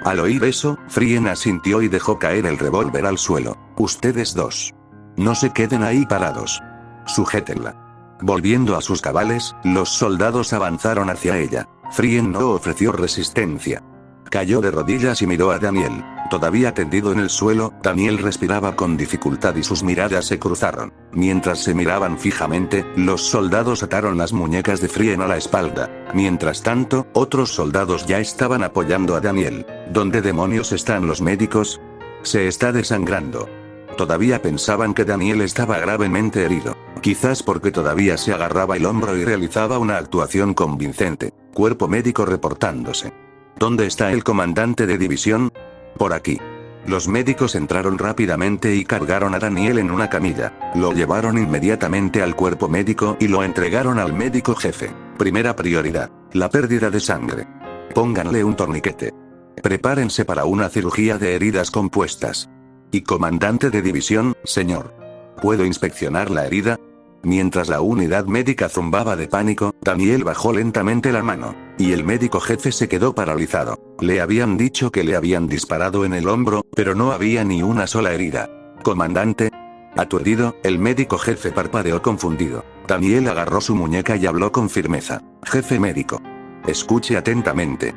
Speaker 1: Al oír eso, Frieren asintió y dejó caer el revólver al suelo. Ustedes dos. No se queden ahí parados. Sujétenla. Volviendo a sus cabales, los soldados avanzaron hacia ella. Frieren no ofreció resistencia. Cayó de rodillas y miró a Daniel. Todavía tendido en el suelo, Daniel respiraba con dificultad y sus miradas se cruzaron. Mientras se miraban fijamente, los soldados ataron las muñecas de Frieren a la espalda. Mientras tanto, otros soldados ya estaban apoyando a Daniel. ¿Dónde demonios están los médicos? Se está desangrando. Todavía pensaban que Daniel estaba gravemente herido. Quizás porque todavía se agarraba el hombro y realizaba una actuación convincente. Cuerpo médico reportándose. ¿Dónde está el comandante de división? Por aquí. Los médicos entraron rápidamente y cargaron a Daniel en una camilla. Lo llevaron inmediatamente al cuerpo médico y lo entregaron al médico jefe. Primera prioridad: la pérdida de sangre. Pónganle un torniquete. Prepárense para una cirugía de heridas compuestas. ¿Y comandante de división, señor? ¿Puedo inspeccionar la herida? Mientras la unidad médica zumbaba de pánico, Daniel bajó lentamente la mano. Y el médico jefe se quedó paralizado. Le habían dicho que le habían disparado en el hombro, pero no había ni una sola herida. ¿Comandante? Aturdido, el médico jefe parpadeó confundido. Daniel agarró su muñeca y habló con firmeza. Jefe médico. Escuche atentamente.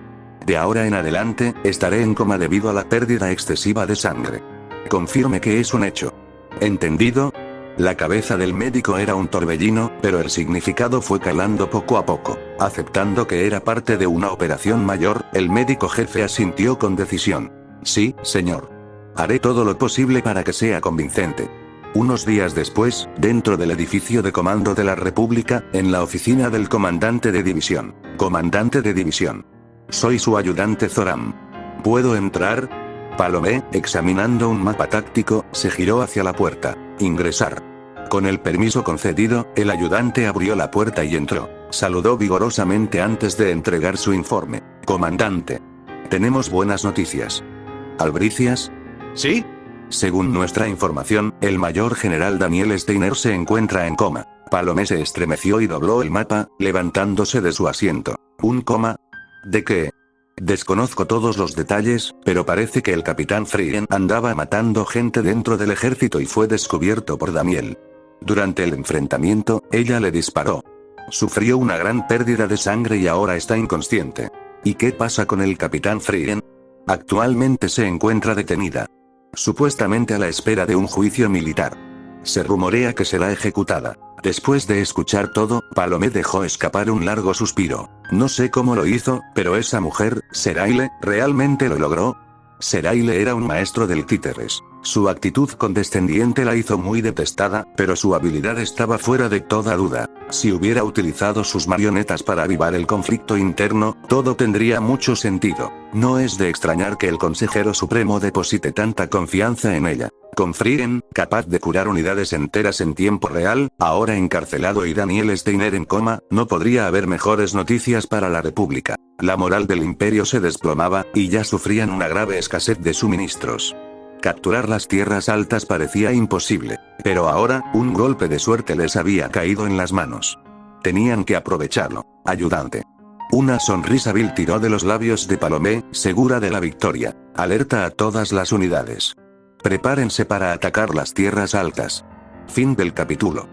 Speaker 1: De ahora en adelante, estaré en coma debido a la pérdida excesiva de sangre. Confirme que es un hecho. ¿Entendido? La cabeza del médico era un torbellino, pero el significado fue calando poco a poco. Aceptando que era parte de una operación mayor, el médico jefe asintió con decisión. Sí, señor. Haré todo lo posible para que sea convincente. Unos días después, dentro del edificio de comando de la República, en la oficina del comandante de división. Comandante de división. Soy su ayudante Zoram. ¿Puedo entrar? Palomé, examinando un mapa táctico, se giró hacia la puerta. Ingresar. Con el permiso concedido, el ayudante abrió la puerta y entró. Saludó vigorosamente antes de entregar su informe. Comandante. Tenemos buenas noticias. ¿Albricias? ¿Sí? Según nuestra información, el mayor general Daniel Steiner se encuentra en coma. Palomé se estremeció y dobló el mapa, levantándose de su asiento. ¿Un coma? ¿De qué? Desconozco todos los detalles, pero parece que el capitán Frieren andaba matando gente dentro del ejército y fue descubierto por Daniel. Durante el enfrentamiento, ella le disparó. Sufrió una gran pérdida de sangre y ahora está inconsciente. ¿Y qué pasa con el capitán Frieren? Actualmente se encuentra detenida. Supuestamente a la espera de un juicio militar. Se rumorea que será ejecutada. Después de escuchar todo, Palomé dejó escapar un largo suspiro. No sé cómo lo hizo, pero esa mujer, Seraile, ¿realmente lo logró? Seraile era un maestro del títeres. Su actitud condescendiente la hizo muy detestada, pero su habilidad estaba fuera de toda duda. Si hubiera utilizado sus marionetas para avivar el conflicto interno, todo tendría mucho sentido. No es de extrañar que el consejero supremo deposite tanta confianza en ella. Con Frieren, capaz de curar unidades enteras en tiempo real, ahora encarcelado y Daniel Steiner en coma, no podría haber mejores noticias para la República. La moral del imperio se desplomaba, y ya sufrían una grave escasez de suministros. Capturar las tierras altas parecía imposible. Pero ahora, un golpe de suerte les había caído en las manos. Tenían que aprovecharlo. Ayudante. Una sonrisa vil tiró de los labios de Palomé, segura de la victoria. Alerta a todas las unidades. Prepárense para atacar las tierras altas. Fin del capítulo.